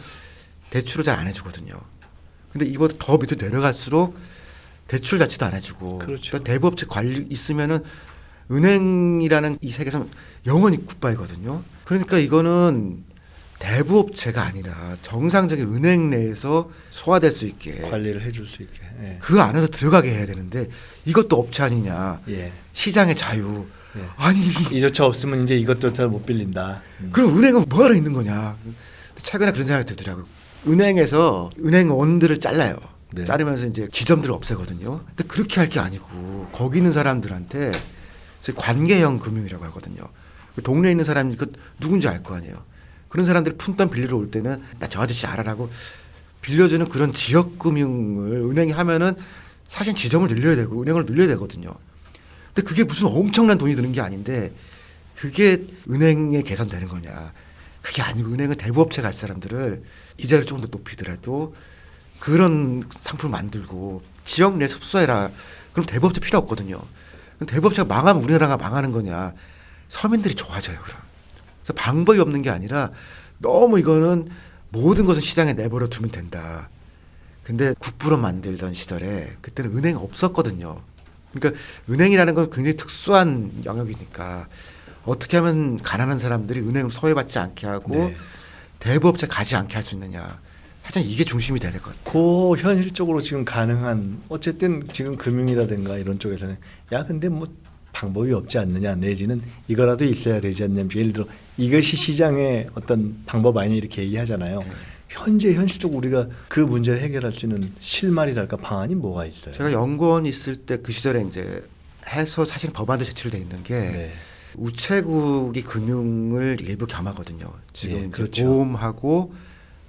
대출을 잘 안 해주거든요. 근데 이보다 더 밑으로 내려갈수록 대출 자체도 안 해주고 그렇죠. 그러니까 대부업체 관리 있으면은 은행이라는 이 세계에서 영원히 굿바이거든요. 그러니까 이거는 대부업체가 아니라 정상적인 은행 내에서 소화될 수 있게 관리를 해줄 수 있게. 예. 그 안에서 들어가게 해야 되는데 이것도 업체 아니냐. 예. 시장의 자유. 네. 아니 이조차 없으면 이제 이것도 잘 못 빌린다. 그럼 은행은 뭐하러 있는 거냐. 최근에 그런 생각이 들더라고요. 은행에서 은행원들을 잘라요. 네. 자르면서 이제 지점들을 없애거든요. 근데 그렇게 할 게 아니고 거기 있는 사람들한테 관계형 금융이라고 하거든요. 동네에 있는 사람이 그 누군지 알 거 아니에요. 그런 사람들이 푼돈 빌리러 올 때는 나 저 아저씨 알아라고 빌려주는 그런 지역 금융을 은행이 하면은 사실 지점을 늘려야 되고 은행을 늘려야 되거든요. 근데 그게 무슨 엄청난 돈이 드는 게 아닌데 그게 은행에 개선되는 거냐. 그게 아니고 은행은 대부업체 갈 사람들을 이자를 조금 더 높이더라도 그런 상품을 만들고 지역 내 흡수해라. 그럼 대부업체 필요 없거든요. 그럼 대부업체가 망하면 우리나라가 망하는 거냐. 서민들이 좋아져요. 그럼. 그래서 방법이 없는 게 아니라 너무 이거는 모든 것을 시장에 내버려 두면 된다. 근데 국부로 만들던 시절에 그때는 은행이 없었거든요. 그러니까 은행이라는 건 굉장히 특수한 영역이니까 어떻게 하면 가난한 사람들이 은행을 소외받지 않게 하고 네. 대부업체 가지 않게 할 수 있느냐. 사실 이게 중심이 돼야 될 것 같아요. 그 현실적으로 지금 가능한 어쨌든 지금 금융이라든가 이런 쪽에서는 야 근데 뭐 방법이 없지 않느냐 내지는 이거라도 있어야 되지 않냐. 예를 들어 이것이 시장의 어떤 방법 아니냐 이렇게 얘기하잖아요. 네. 현재 현실적으로 우리가 그 문제를 해결할 수 있는 실마리랄까 방안이 뭐가 있어요? 제가 연구원 있을 때 그 시절에 이제 해서 사실 법안도 제출돼 있는 게 네. 우체국이 금융을 일부 겸하거든요. 지금 네, 이제 그렇죠. 보험하고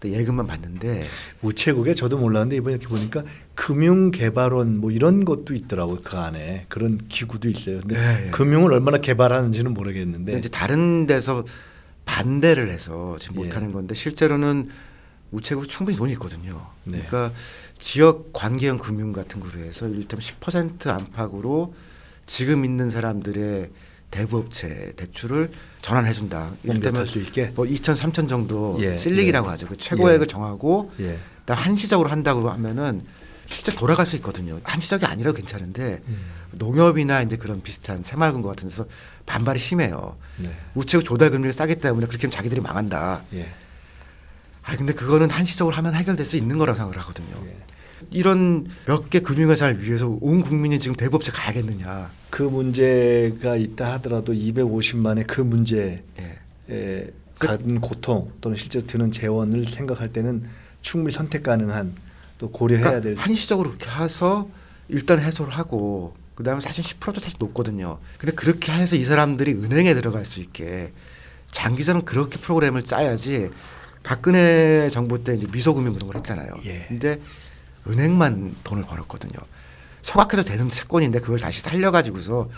또 예금만 받는데 우체국에 저도 몰랐는데 이번에 이렇게 보니까 금융개발원 뭐 이런 것도 있더라고요. 그 안에 그런 기구도 있어요. 근데 네, 네. 금융을 얼마나 개발하는지는 근데 모르겠는데 이제 다른 데서 반대를 해서 지금 예. 못하는 건데 실제로는 우체국 충분히 돈이 있거든요. 네. 그러니까 지역 관계형 금융 같은 거로 해서 일단 10% 안팎으로 지금 있는 사람들의 대부업체 대출을 전환해준다. 공급할 수 있게. 뭐 2천, 3천 정도 예, 실릭이라고 예. 하죠. 그 최고액을 예. 정하고 예. 일단 한시적으로 한다고 하면은 실제 돌아갈 수 있거든요. 한시적이 아니라도 괜찮은데 농협이나 이제 그런 비슷한 새마을금고 같은 데서 반발이 심해요. 네. 우체국 조달 금리가 싸기 때문에 그렇게 하면 자기들이 망한다. 예. 아 근데 그거는 한시적으로 하면 해결될 수 있는 거라고 생각을 하거든요. 예. 이런 몇 개 금융회사를 위해서 온 국민이 지금 대부업체 가야겠느냐. 그 문제가 있다 하더라도 250만의 그 문제에 예. 갖은 고통 또는 실제 드는 재원을 생각할 때는 충분히 선택 가능한 또 고려해야 그러니까 될 한시적으로 그렇게 해서 일단 해소를 하고 그다음에 사실 10%도 사실 높거든요. 근데 그렇게 해서 이 사람들이 은행에 들어갈 수 있게 장기적으로 그렇게 프로그램을 짜야지. 박근혜 정부 때 이제 미소금융 그런 걸 했잖아요. 예. 근데 은행만 돈을 벌었거든요. 소각해도 되는 채권인데 그걸 다시 살려가지고서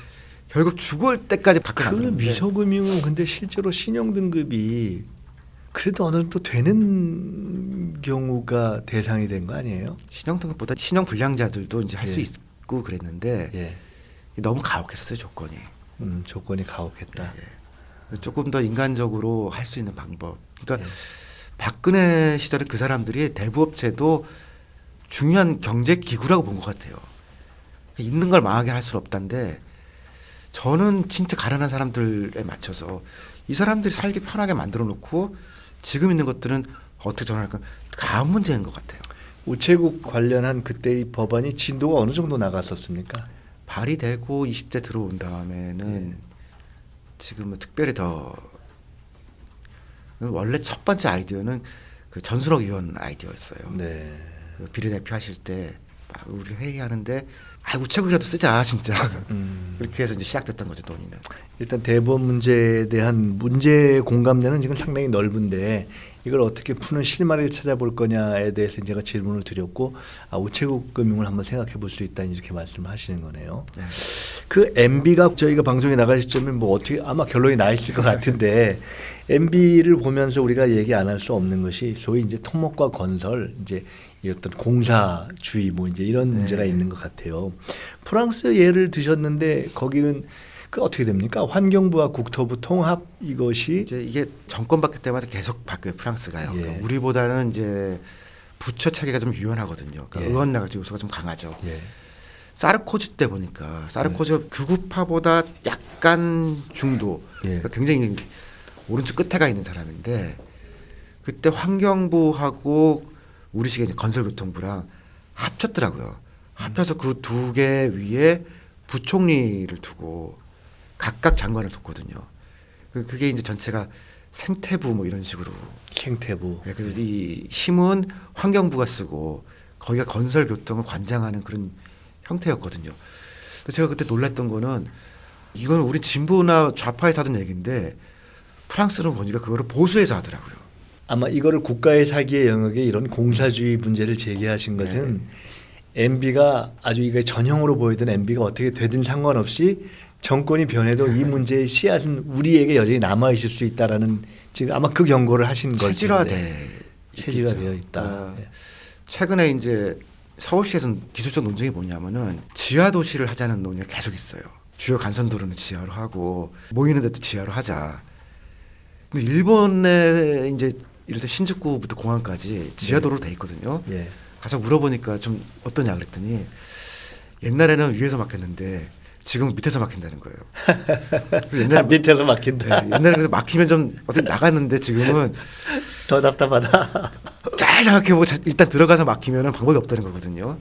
결국 죽을 때까지 그 바꿔놨는데 미소금융은 근데 실제로 신용등급이 그래도 어느 정도 되는 경우가 대상이 된 거 아니에요? 신용등급보다 신용불량자들도 이제 할 수 예. 있고 그랬는데 예. 너무 가혹했었어요 조건이. 조건이 가혹했다. 조금 더 인간적으로 할 수 있는 방법. 그러니까 예. 박근혜 시절에 그 사람들이 대부업체도 중요한 경제 기구라고 본 것 같아요. 있는 걸 망하게 할 수는 없다는데 저는 진짜 가난한 사람들에 맞춰서 이 사람들이 살기 편하게 만들어 놓고 지금 있는 것들은 어떻게 전환할까 다음 문제인 것 같아요. 우체국 관련한 그때의 법안이 진도가 어느 정도 나갔었습니까? 발의되고 20대 들어온 다음에는 지금은 특별히 더 원래 첫 번째 아이디어는 그 전순옥 의원 아이디어였어요. 네. 그 비례대표 하실 때 막 우리 회의하는데 우체국이라도 쓰자 진짜 그렇게 해서 이제 시작됐던 거죠 논의는. 일단 대부업 문제에 대한 문제 공감대는 지금 상당히 넓은데 이걸 어떻게 푸는 실마리를 찾아볼 거냐에 대해서 제가 질문을 드렸고 우체국 금융을 한번 생각해 볼 수 있다 이렇게 말씀을 하시는 거네요. 네. 그 MB가 저희가 방송에 나갈 시점에 뭐 어떻게 아마 결론이 나 있을 것 같은데 MB를 보면서 우리가 얘기 안 할 수 없는 것이 소위 이제 토목과 건설 이제 이 어떤 공사주의 뭐 이제 이런 문제가 있는 것 같아요. 프랑스 예를 드셨는데 거기는 그 어떻게 됩니까? 환경부와 국토부 통합 이것이 이제 이게 정권 바뀔 때마다 계속 바뀌어요 프랑스가요. 예. 그러니까 우리보다는 이제 부처 체계가 좀 유연하거든요. 그러니까 예. 의원 요소가 좀 강하죠. 예. 사르코지 때 보니까 사르코지가 극우파보다 약간 중도, 예. 그러니까 굉장히 오른쪽 끝에 가 있는 사람인데 그때 환경부하고 우리식의 건설교통부랑 합쳤더라고요. 합쳐서 그 두 개 위에 부총리를 두고 각각 장관을 뒀거든요. 그게 이제 전체가 생태부 뭐 이런 식으로. 생태부. 예, 그래서 이 힘은 환경부가 쓰고 거기가 건설 교통을 관장하는 그런 형태였거든요. 근데 제가 그때 놀랐던 거는 이거는 우리 진보나 좌파에서 하던 얘기인데 프랑스는 보니까 그거를 보수에서 하더라고요. 아마 이거를 국가의 사기의 영역에 이런 공사주의 문제를 제기하신 것은 MB가 아주 이게 전형으로 보이던 MB가 어떻게 되든 상관없이 정권이 변해도 이 문제의 씨앗은 우리에게 여전히 남아 있을 수 있다라는 지금 아마 그 경고를 하신 거죠. 체질화되어 있다. 예. 최근에 이제 서울시에서는 기술적 논쟁이 뭐냐면은 지하 도시를 하자는 논의가 계속 있어요. 주요 간선도로는 지하로 하고 모이는 데도 지하로 하자. 근데 일본에 이제 이를테 신주쿠부터 공항까지 지하도로로 돼 있거든요. 예. 가서 물어보니까 좀 어떠냐 그랬더니 옛날에는 위에서 막혔는데 지금은 밑에서 막힌다는 거예요. 그래서 옛날에 밑에서 막힌다. 네, 옛날에 그래서 막히면 좀 어디 나갔는데 지금은 더 답답하다. 잘 생각해보고 일단 들어가서 막히면 방법이 없다는 거거든요.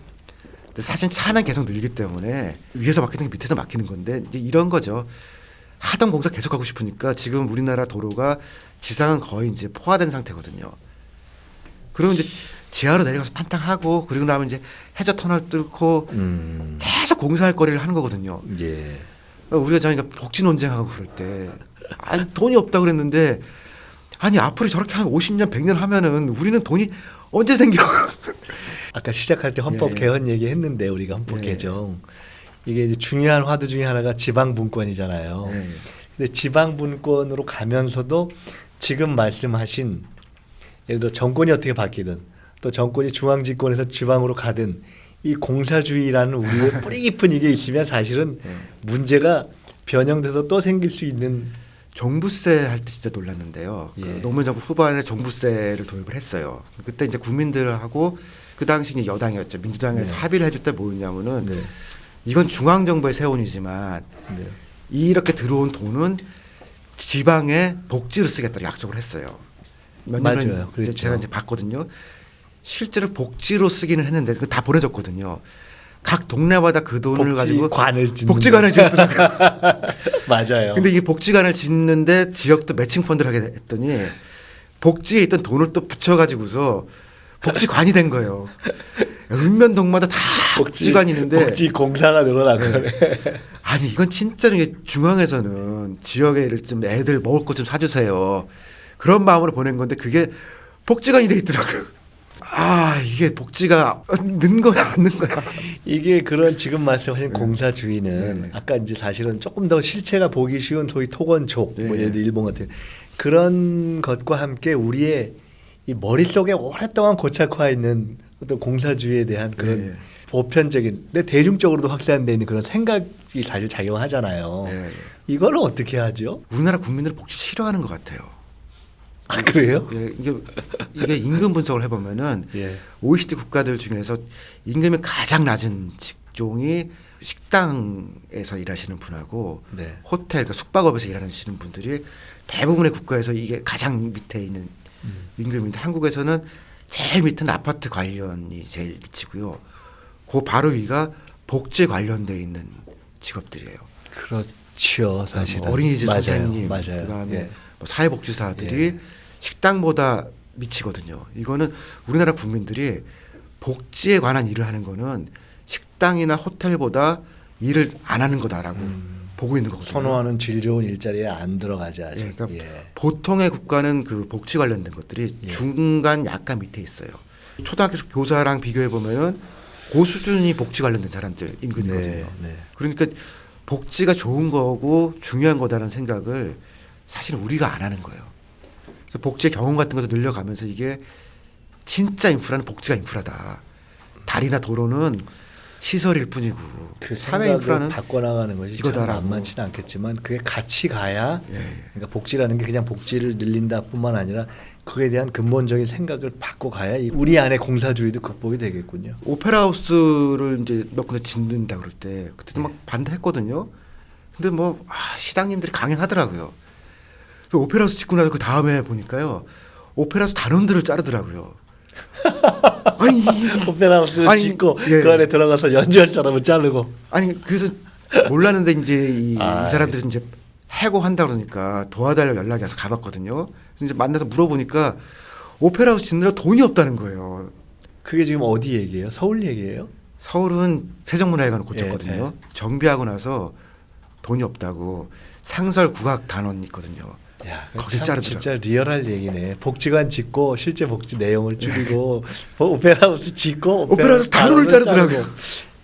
근데 사실 차는 계속 늘기 때문에 위에서 막히는 게 밑에서 막히는 건데 이제 이런 거죠. 하던 공사 계속 하고 싶으니까 지금 우리나라 도로가 지상은 거의 이제 포화된 상태거든요. 그러면 이제 지하로 내려가서 한탕하고 그리고 나면 이제 해저 터널 뚫고 계속 공사할 거리를 하는 거거든요. 예. 우리가 저희가 복지 논쟁하고 그럴 때 아니 돈이 없다 그랬는데 아니 앞으로 저렇게 한 50년 100년 하면은 우리는 돈이 언제 생겨? 아까 시작할 때 헌법 예. 개헌 얘기했는데 우리가 헌법 예. 개정 이게 이제 중요한 화두 중에 하나가 지방분권이잖아요. 예. 근데 지방분권으로 가면서도 지금 말씀하신 예를 들어 정권이 어떻게 바뀌든 또 정권이 중앙집권에서 지방으로 가든 이 공사주의라는 우리의 뿌리 깊은 이게 있으면 사실은 문제가 변형돼서 또 생길 수 있는. 종부세 할 때 진짜 놀랐는데요. 예. 그 노무현 정부 후반에 종부세를 도입을 했어요. 그때 이제 국민들하고 그 당시 이제 여당이었죠. 민주당에서 네. 합의를 해줄 때 뭐였냐면은 네. 이건 중앙 정부의 세원이지만 네. 이렇게 들어온 돈은 지방의 복지로 쓰겠다고 약속을 했어요. 몇 년을 맞아요. 그랬죠. 제가 이제 봤거든요. 실제로 복지로 쓰기는 했는데 그거 다 보내줬거든요. 각 동네마다 그 돈을 가지고 복지관을 짓는 복지관을 짓더라고요. 맞아요. 근데 이 복지관을 짓는데 지역도 매칭 펀드를 하게 했더니 복지에 있던 돈을 또 붙여가지고서 복지관이 된 거예요. 읍면동마다 다 복지관이 있는데 복지 공사가 늘어난 거네. 아니 이건 진짜로 이게 중앙에서는 지역에 좀 애들 먹을 것 좀 사주세요. 그런 마음으로 보낸 건데 그게 복지관이 돼 있더라고요. 아 이게 복지가 는 거야 안 는 거야. 이게 그런 지금 말씀하신 공사주의는 네. 아까 이제 사실은 조금 더 실체가 보기 쉬운 소위 토건족, 뭐 네. 예를 들어 일본 같은 그런 것과 함께 우리의 이 머릿속에 오랫동안 고착화 있는 어떤 공사주의에 대한 그런 네. 보편적인, 근데 대중적으로도 확산되어 있는 그런 생각이 사실 작용하잖아요. 네. 이걸 어떻게 하죠? 우리나라 국민들은 복지 싫어하는 것 같아요. 아, 그래요? 예, 이게 임금 분석을 해보면은 예. OECD 국가들 중에서 임금이 가장 낮은 직종이 식당에서 일하시는 분하고 네. 호텔, 그러니까 숙박업에서 일하시는 분들이 대부분의 국가에서 이게 가장 밑에 있는 임금인데 한국에서는 제일 밑은 아파트 관련이 제일 미치고요. 그 바로 위가 복지 관련돼 있는 직업들이에요. 그렇죠, 사실은. 어린이집 맞아요. 선생님, 맞아요. 그다음에 예. 뭐 사회복지사들이 예. 식당보다 미치거든요. 이거는 우리나라 국민들이 복지에 관한 일을 하는 거는 식당이나 호텔보다 일을 안 하는 거다라고 보고 있는 거거든요. 선호하는 질 좋은 일자리에 안 들어가지 예, 아직. 그러니까 예. 보통의 국가는 그 복지 관련된 것들이 예. 중간 약간 밑에 있어요. 초등학교 교사랑 비교해 보면은 그 수준이 복지 관련된 사람들 임금이거든요. 네, 네. 그러니까 복지가 좋은 거고 중요한 거다라는 생각을 사실 우리가 안 하는 거예요. 그래서 복지의 경험 같은 것도 늘려가면서 이게 진짜 인프라는 복지가 인프라다. 다리나 도로는 시설일 뿐이고 그 사회 생각을 인프라는 바꿔나가는 것이 참 이거다라고. 만만치는 않겠지만 그게 같이 가야 예, 예. 그러니까 복지라는 게 그냥 복지를 늘린다뿐만 아니라 그에 대한 근본적인 생각을 바꿔가야 우리 안에 공사주의도 극복이 되겠군요. 오페라 하우스를 이제 몇 군데 짓는다 그럴 때 그때도 막 반대했거든요. 근데 뭐 시장님들이 강행하더라고요. 그래서 오페라 하우스 짓고 나서 그 다음에 보니까요. 오페라 하우스 단원들을 자르더라고요. 아니 오페라 하우스를 아니, 짓고 예. 그 안에 들어가서 연주할 사람을 자르고. 아니 그래서 몰랐는데 이제 이 아, 사람들이 이제 해고한다 그러니까 도와달라고 연락이 와서 가봤거든요. 그래서 이제 만나서 물어보니까 오페라하우스 짓느라 돈이 없다는 거예요. 그게 지금 어디 얘기예요? 서울 얘기예요? 서울은 세종문화회관을 고쳤거든요. 예. 정비하고 나서 돈이 없다고 상설 국악 단원 있거든요. 야, 거길 참 자르더라고요. 진짜 리얼할 얘기네. 복지관 짓고 실제 복지 내용을 줄이고 오페라하우스 짓고 오페라하우스 단원을 자르더라고요.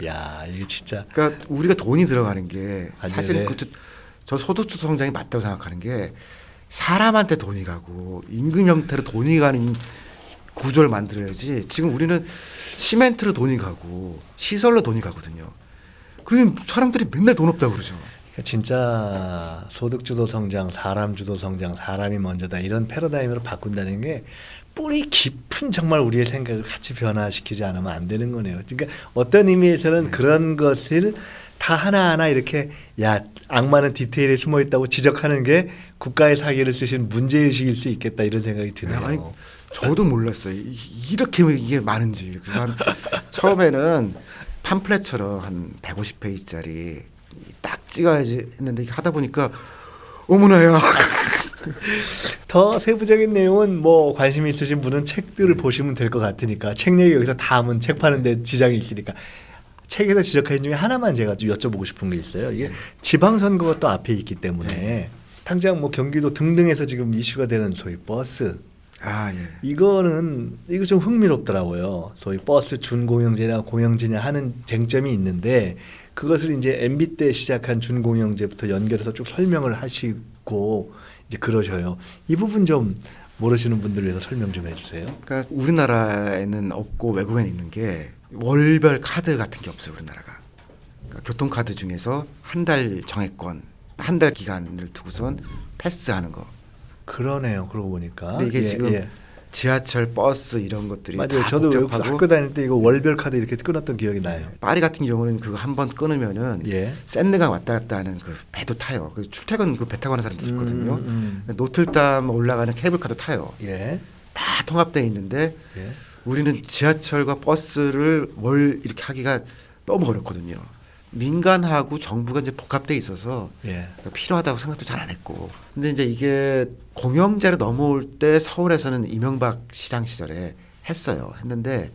야, 이게 진짜 그러니까 우리가 돈이 들어가는 게 아니, 사실은 네. 저 소득주 성장이 맞다고 생각하는 게 사람한테 돈이 가고 임금 형태로 돈이 가는 구조를 만들어야지. 지금 우리는 시멘트로 돈이 가고 시설로 돈이 가거든요. 그러면 사람들이 맨날 돈 없다고 그러죠. 그러니까 진짜 소득 주도 성장, 사람 주도 성장, 사람이 먼저다 이런 패러다임으로 바꾼다는 게 뿌리 깊은 정말 우리의 생각을 같이 변화시키지 않으면 안 되는 거네요. 그러니까 어떤 의미에서는 그런 것을 다 하나하나 이렇게 야 악마는 디테일에 숨어 있다고 지적하는 게 국가의 사기를 쓰신 문제의식일 수 있겠다 이런 생각이 드네요. 아니, 저도 몰랐어요. 이렇게 이게 많은지. 그래서 처음에는 팜플렛처럼 한 150페이지짜리 딱 찍어야지 했는데 이게 하다 보니까 어머나야. 더 세부적인 내용은 뭐 관심 있으신 분은 책들을 보시면 될 것 같으니까 책 얘기 여기서 다 하면 책 파는데 지장이 있으니까 책에서 지적하신 중에 하나만 제가 좀 여쭤보고 싶은 게 있어요. 이게 지방선거가 또 앞에 있기 때문에 당장 뭐 경기도 등등에서 지금 이슈가 되는 소위 버스 아 예. 이거 좀 흥미롭더라고요. 소위 버스 준공영제냐 공영제냐 하는 쟁점이 있는데 그것을 이제 MB 때 시작한 준공영제부터 연결해서 쭉 설명을 하시고 이제 그러셔요. 이 부분 좀 모르시는 분들 위해서 설명 좀 해주세요. 그러니까 우리나라에는 없고 외국에는 있는 게 월별 카드 같은 게 없어요. 우리나라가. 그러니까 교통카드 중에서 한 달 정액권, 한 달 기간을 두고선 패스하는 거. 그러네요. 그러고 보니까. 근데 이게 지금 지하철, 버스 이런 것들이 맞아요. 다 저도 외국 복잡하고 학교 다닐 때 이거 월별 카드 이렇게 끊었던 기억이 나요. 파리 같은 경우는 그거 한 번 끊으면은 예. 샌드강 왔다 갔다 하는 그 배도 타요. 그 출퇴근 그 배 타고 가는 사람도 있거든요. 노틀담 올라가는 케이블카도 타요. 예. 다 통합되어 있는데 예. 우리는 지하철과 버스를 월 이렇게 하기가 너무 어렵거든요. 민간하고 정부가 이제 복합돼 있어서 예. 필요하다고 생각도 잘 안 했고. 근데 이제 이게 공영제로 넘어올 때 서울에서는 이명박 시장 시절에 했어요. 했는데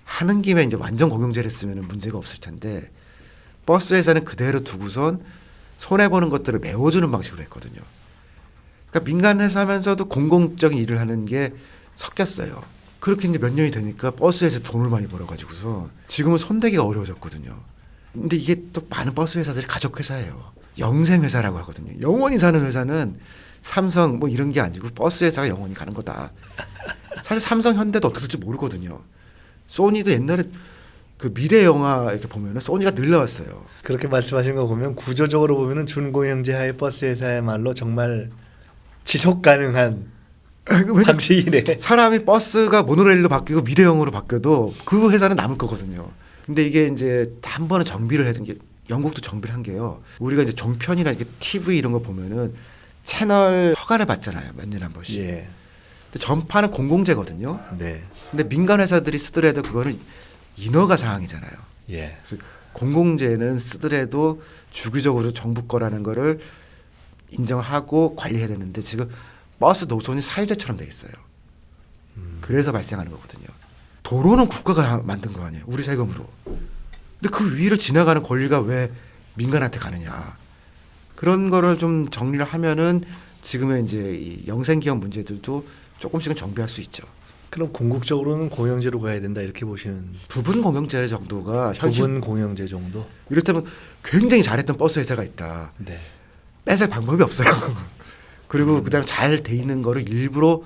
하는 김에 이제 완전 공영제를 했으면 문제가 없을 텐데 버스 회사는 그대로 두고선 손해 보는 것들을 메워주는 방식으로 했거든요. 그러니까 민간 회사면서도 공공적인 일을 하는 게 섞였어요. 그렇게 이제 몇 년이 되니까 버스에서 돈을 많이 벌어가지고서 지금은 손대기가 어려워졌거든요. 근데 이게 또 많은 버스 회사들이 가족 회사예요. 영생 회사라고 하거든요. 영원히 사는 회사는 삼성 뭐 이런 게 아니고 버스 회사가 영원히 가는 거다. 사실 삼성 현대도 어떻게 될지 모르거든요. 소니도 옛날에 그 미래 영화 이렇게 보면은 소니가 늘 나왔어요. 그렇게 말씀하신 거 보면 구조적으로 보면은 준공영제 하에 버스 회사야말로 정말 지속 가능한 방식이네. 사람이 버스가 모노레일로 바뀌고 미래형으로 바뀌어도 그 회사는 남을 거거든요. 근데 이게 이제 한 번은 정비를 해둔 게 영국도 정비를 한 게요. 우리가 이제 종편이나 이렇게 TV 이런 거 보면은 채널 허가를 받잖아요. 몇 년에 한 번씩. 예. 근데 전파는 공공재거든요. 네. 근데 민간 회사들이 쓰더라도 그거는 인허가 사항이잖아요. 예. 그래서 공공재는 쓰더라도 주기적으로 정부 거라는 거를 인정하고 관리해야 되는데 지금 버스 노선이 사유재처럼 돼 있어요. 그래서 발생하는 거거든요. 도로는 국가가 만든 거 아니에요. 우리 세금으로. 근데 그 위를 지나가는 권리가 왜 민간한테 가느냐. 그런 거를 좀 정리를 하면은 지금의 이제 이 영생기업 문제들도 조금씩은 정비할 수 있죠. 그럼 궁극적으로는 공영제로 가야 된다 이렇게 보시는 부분 공영제 정도가 현실. 부분 공영제 정도. 이렇다면 굉장히 잘했던 버스 회사가 있다. 네. 뺏을 방법이 없어요. 그리고 그다음에 잘 돼 있는 거를 일부러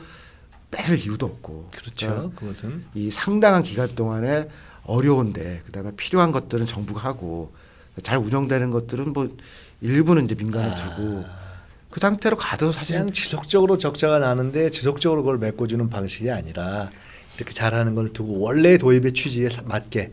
뺏을 이유도 없고. 그렇죠. 그러니까 그것은 이 상당한 기간 동안에 어려운데 그다음에 필요한 것들은 정부가 하고 잘 운영되는 것들은 뭐 일부는 이제 민간을 두고 그 상태로 가도 사실 그냥 지속적으로 적자가 나는데 지속적으로 그걸 메꿔주는 방식이 아니라 이렇게 잘하는 걸 두고 원래 도입의 취지에 맞게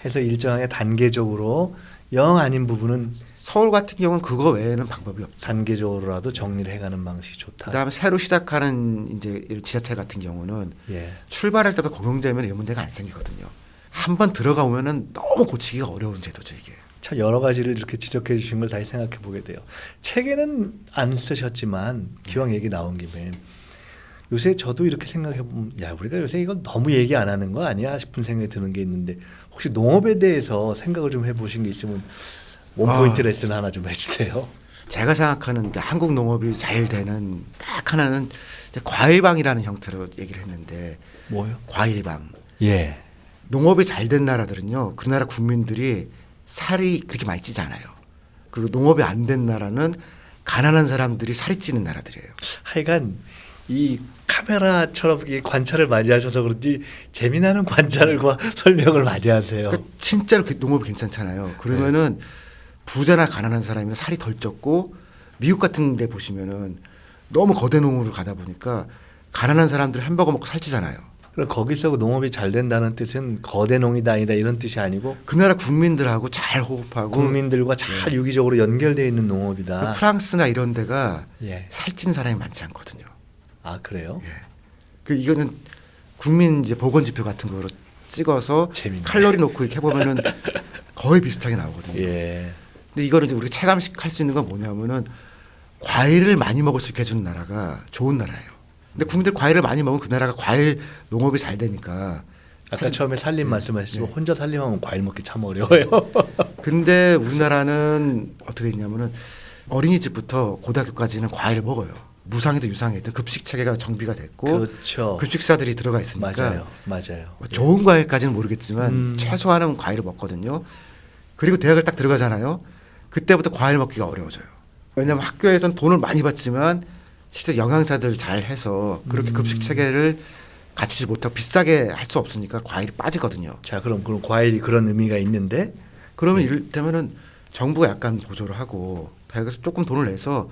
해서 일정하게 단계적으로 영 아닌 부분은 서울 같은 경우는 그거 외에는 방법이 없죠. 단계적으로라도 정리를 해가는 방식이 좋다. 그다음에 새로 시작하는 이제 이런 지자체 같은 경우는 예. 출발할 때도 공영제면 이 문제가 안 생기거든요. 한번 들어가 오면은 너무 고치기가 어려운 제도죠 이게. 참 여러 가지를 이렇게 지적해 주신 걸 다시 생각해 보게 돼요. 책에는 안 쓰셨지만 기왕 얘기 나온 김에 요새 저도 이렇게 생각해 보면 야 우리가 요새 이거 너무 얘기 안 하는 거 아니야 싶은 생각이 드는 게 있는데 혹시 농업에 대해서 생각을 좀 해보신 게 있으면 원포인트 레슨 하나 좀 해주세요. 제가 생각하는 한국 농업이 잘 되는 딱 하나는 이제 과일방이라는 형태로 얘기를 했는데 뭐요? 과일방. 예. 농업이 잘 된 나라들은요. 그 나라 국민들이 살이 그렇게 많이 찌지 않아요. 그리고 농업이 안 된 나라는 가난한 사람들이 살이 찌는 나라들이에요. 하여간 이 카메라처럼 이 관찰을 많이 하셔서 그런지 재미나는 관찰과 설명을 많이 하세요. 그러니까 진짜로 농업이 괜찮잖아요. 그러면은 부자나 가난한 사람이 살이 덜 쪘고 미국 같은 데 보시면은 너무 거대 농으로 가다 보니까 가난한 사람들이 햄버거 먹고 살찌잖아요. 그럼 거기서 농업이 잘 된다는 뜻은 거대 농이다 아니다 이런 뜻이 아니고 그 나라 국민들하고 잘 호흡하고 국민들과 잘 유기적으로 연결되어 있는 농업이다. 그 프랑스나 이런 데가 예. 살찐 사람이 많지 않거든요. 아 그래요? 예. 그 이거는 국민 이제 보건 지표 같은 거로 찍어서 재밌네. 칼로리 놓고 이렇게 해보면은 거의 비슷하게 나오거든요. 예. 근데 이거를 이제 우리가 체감할 수 있는 건 뭐냐면은 과일을 많이 먹을 수 있게 해주는 나라가 좋은 나라예요. 근데 국민들 과일을 많이 먹으면 그 나라가 과일 농업이 잘 되니까. 아까 처음에 살림 네. 말씀하시지만 네. 혼자 살림하면 과일 먹기 참 어려워요. 근데 우리나라는 어떻게 되냐면은 어린이집부터 고등학교까지는 과일을 먹어요. 무상이든 유상이든 급식 체계가 정비가 됐고 그렇죠. 급식사들이 들어가 있으니까 맞아요. 뭐 좋은 과일까지는 모르겠지만 최소한은 과일을 먹거든요. 그리고 대학을 딱 들어가잖아요. 그때부터 과일 먹기가 어려워져요. 왜냐하면 학교에서는 돈을 많이 받지만 실제 영양사들 잘 해서 그렇게 급식 체계를 갖추지 못하고 비싸게 할 수 없으니까 과일이 빠지거든요. 자 그럼 과일이 그런 의미가 있는데 그러면 이를테면은 정부가 약간 보조를 하고 대학에서 조금 돈을 내서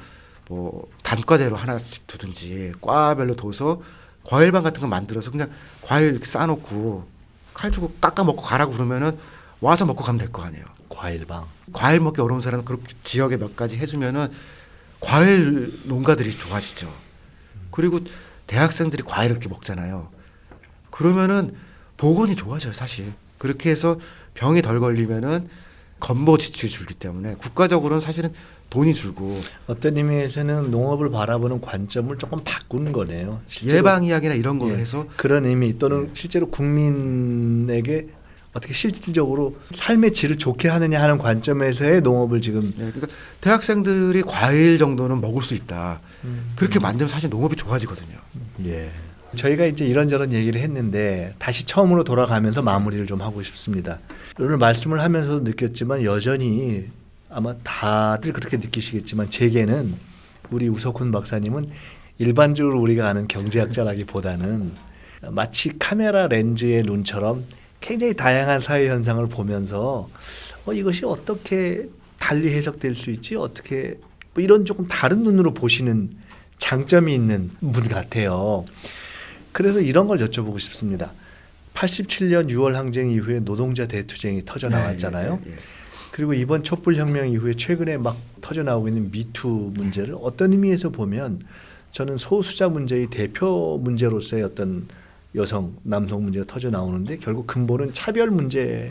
뭐 단과대로 하나씩 두든지 과별로 둬서 과일방 같은 거 만들어서 그냥 과일 이렇게 쌓아놓고 칼 주고 깎아 먹고 가라고 그러면은 와서 먹고 가면 될 거 아니에요. 과일방. 과일 먹기 어려운 사람은 그렇게 지역에 몇 가지 해주면은 과일 농가들이 좋아지죠. 그리고 대학생들이 과일을 이렇게 먹잖아요. 그러면은 보건이 좋아져요, 사실. 그렇게 해서 병이 덜 걸리면은 건보 지출이 줄기 때문에 국가적으로는 사실은 돈이 줄고 어떤 의미에서는 농업을 바라보는 관점을 조금 바꾸는 거네요. 실제로. 예방 이야기나 이런 걸로 예, 해서 그런 의미 또는 실제로 국민에게 어떻게 실질적으로 삶의 질을 좋게 하느냐 하는 관점에서의 농업을 지금 그러니까 대학생들이 과일 정도는 먹을 수 있다. 그렇게 만들면 사실 농업이 좋아지거든요. 예. 저희가 이제 이런저런 얘기를 했는데 다시 처음으로 돌아가면서 마무리를 좀 하고 싶습니다. 오늘 말씀을 하면서도 느꼈지만 여전히 아마 다들 그렇게 느끼시겠지만 제게는 우리 우석훈 박사님은 일반적으로 우리가 아는 경제학자라기보다는 마치 카메라 렌즈의 눈처럼 굉장히 다양한 사회 현상을 보면서 이것이 어떻게 달리 해석될 수 있지 어떻게 뭐 이런 조금 다른 눈으로 보시는 장점이 있는 분 같아요. 그래서 이런 걸 여쭤보고 싶습니다. 87년 6월 항쟁 이후에 노동자 대투쟁이 터져 나왔잖아요. 예. 그리고 이번 촛불혁명 이후에 최근에 막 터져 나오고 있는 미투 문제를 어떤 의미에서 보면 저는 소수자 문제의 대표 문제로서의 어떤 여성, 남성 문제가 터져 나오는데 결국 근본은 차별 문제가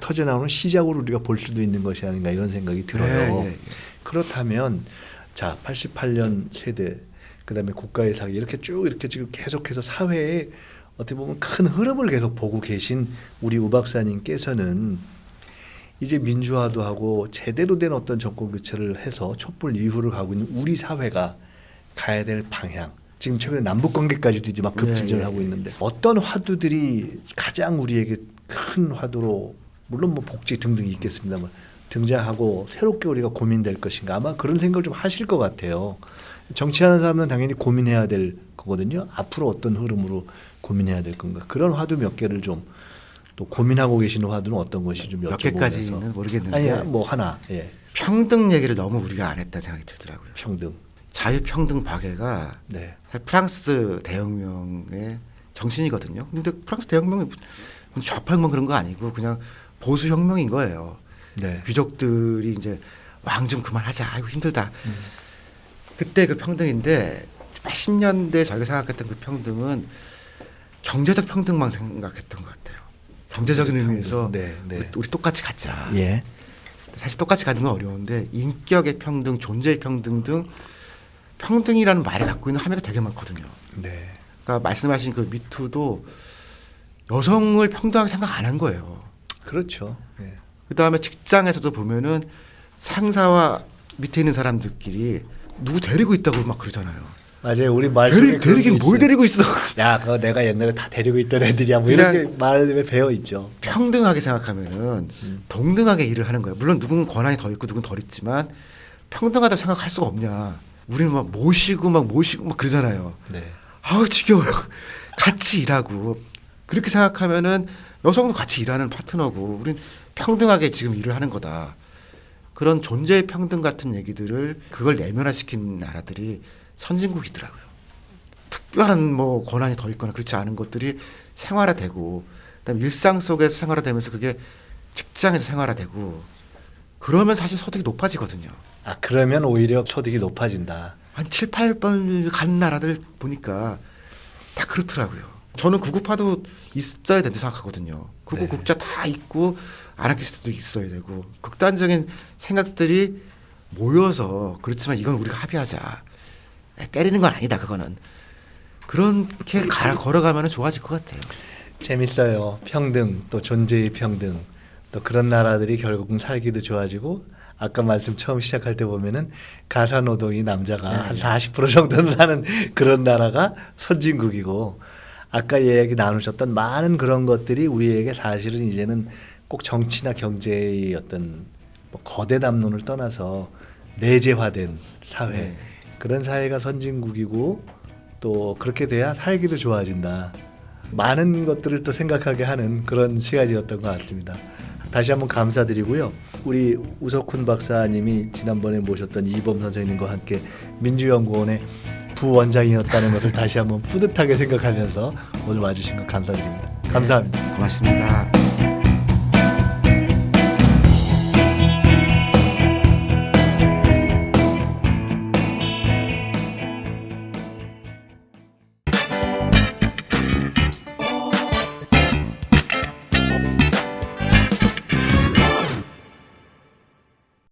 터져 나오는 시작으로 우리가 볼 수도 있는 것이 아닌가 이런 생각이 들어요. 그렇다면 자 88년 세대 그다음에 국가의 사기 이렇게 쭉 이렇게 지금 계속해서 사회에 어떻게 보면 큰 흐름을 계속 보고 계신 우리 우 박사님께서는 이제 민주화도 하고 제대로 된 어떤 정권 교체를 해서 촛불 이후를 가고 있는 우리 사회가 가야 될 방향 지금 최근에 남북 관계까지도 이제 막 급진전을 하고 있는데 어떤 화두들이 가장 우리에게 큰 화두로 물론 뭐 복지 등등이 있겠습니다만 등장하고 새롭게 우리가 고민될 것인가 아마 그런 생각을 좀 하실 것 같아요. 정치하는 사람은 당연히 고민해야 될 거거든요. 앞으로 어떤 흐름으로 고민해야 될 건가 그런 화두 몇 개를 좀 또 고민하고 계시는 화두는 어떤 것이 좀 몇 여쭤보면서 개까지는 모르겠는데 아니야 뭐 하나 예. 평등 얘기를 너무 우리가 안 했다 생각이 들더라고요. 평등 자유평등 박애가 네. 프랑스 대혁명의 정신이거든요. 근데 프랑스 대혁명이 좌파혁명 그런 거 아니고 그냥 보수혁명인 거예요. 네. 귀족들이 이제 왕 좀 그만하자. 아이고 힘들다. 그때 그 평등인데 80년대 저희가 생각했던 그 평등은 경제적 평등만 생각했던 것 같아요. 경제적인 의미에서 네, 네. 우리 똑같이 갖자. 예. 사실 똑같이 가는 건 어려운데 인격의 평등, 존재의 평등 등 평등이라는 말이 갖고 있는 함의가 되게 많거든요. 네. 그러니까 말씀하신 그 미투도 여성을 평등하게 생각 안 한 거예요. 그렇죠. 예. 그 다음에 직장에서도 보면은 상사와 밑에 있는 사람들끼리 누구 데리고 있다고 막 그러잖아요. 맞아요. 우리 말 속에 데리긴 뭘 데리고 있어. 야, 그거 내가 옛날에 다 데리고 있던 애들이야. 뭐 그냥 이렇게 말에 배어 있죠. 평등하게 생각하면은 동등하게 일을 하는 거예요. 물론 누구는 권한이 더 있고 누구는 덜 있지만 평등하다고 생각할 수가 없냐. 우리는 막 모시고 막 그러잖아요. 네. 아우 지겨워요. 같이 일하고 그렇게 생각하면은 여성도 같이 일하는 파트너고 우린 평등하게 지금 일을 하는 거다. 그런 존재의 평등 같은 얘기들을 그걸 내면화시킨 나라들이 선진국이더라고요. 특별한 뭐 권한이 더 있거나 그렇지 않은 것들이 생활화되고 그다음에 일상 속에서 생활화되면서 그게 직장에서 생활화되고 그러면 사실 소득이 높아지거든요. 아, 그러면 오히려 소득이 높아진다. 한 7, 8번 간 나라들 보니까 다 그렇더라고요. 저는 구구파도 있어야 된다고 생각하거든요. 구구 네. 국자 다 있고 아나키스트도 있어야 되고 극단적인 생각들이 모여서 그렇지만 이건 우리가 합의하자. 때리는 건 아니다 그거는. 그렇게 걸어가면 좋아질 것 같아요. 재밌어요. 평등, 또 존재의 평등, 또 그런 나라들이 결국은 살기도 좋아지고 아까 말씀 처음 시작할 때 보면은 가사 노동이 남자가 한 40% 정도는 하는 그런 나라가 선진국이고 아까 이야기 나누셨던 많은 그런 것들이 우리에게 사실은 이제는 꼭 정치나 경제의 어떤 뭐 거대 담론을 떠나서 내재화된 사회 네. 그런 사회가 선진국이고 또 그렇게 돼야 살기도 좋아진다. 많은 것들을 또 생각하게 하는 그런 시간이었던 것 같습니다. 다시 한번 감사드리고요. 우리 우석훈 박사님이 지난번에 모셨던 이범 선생님과 함께 민주연구원의 부원장이었다는 것을 다시 한번 뿌듯하게 생각하면서 오늘 와주신 것 감사드립니다. 감사합니다. 고맙습니다.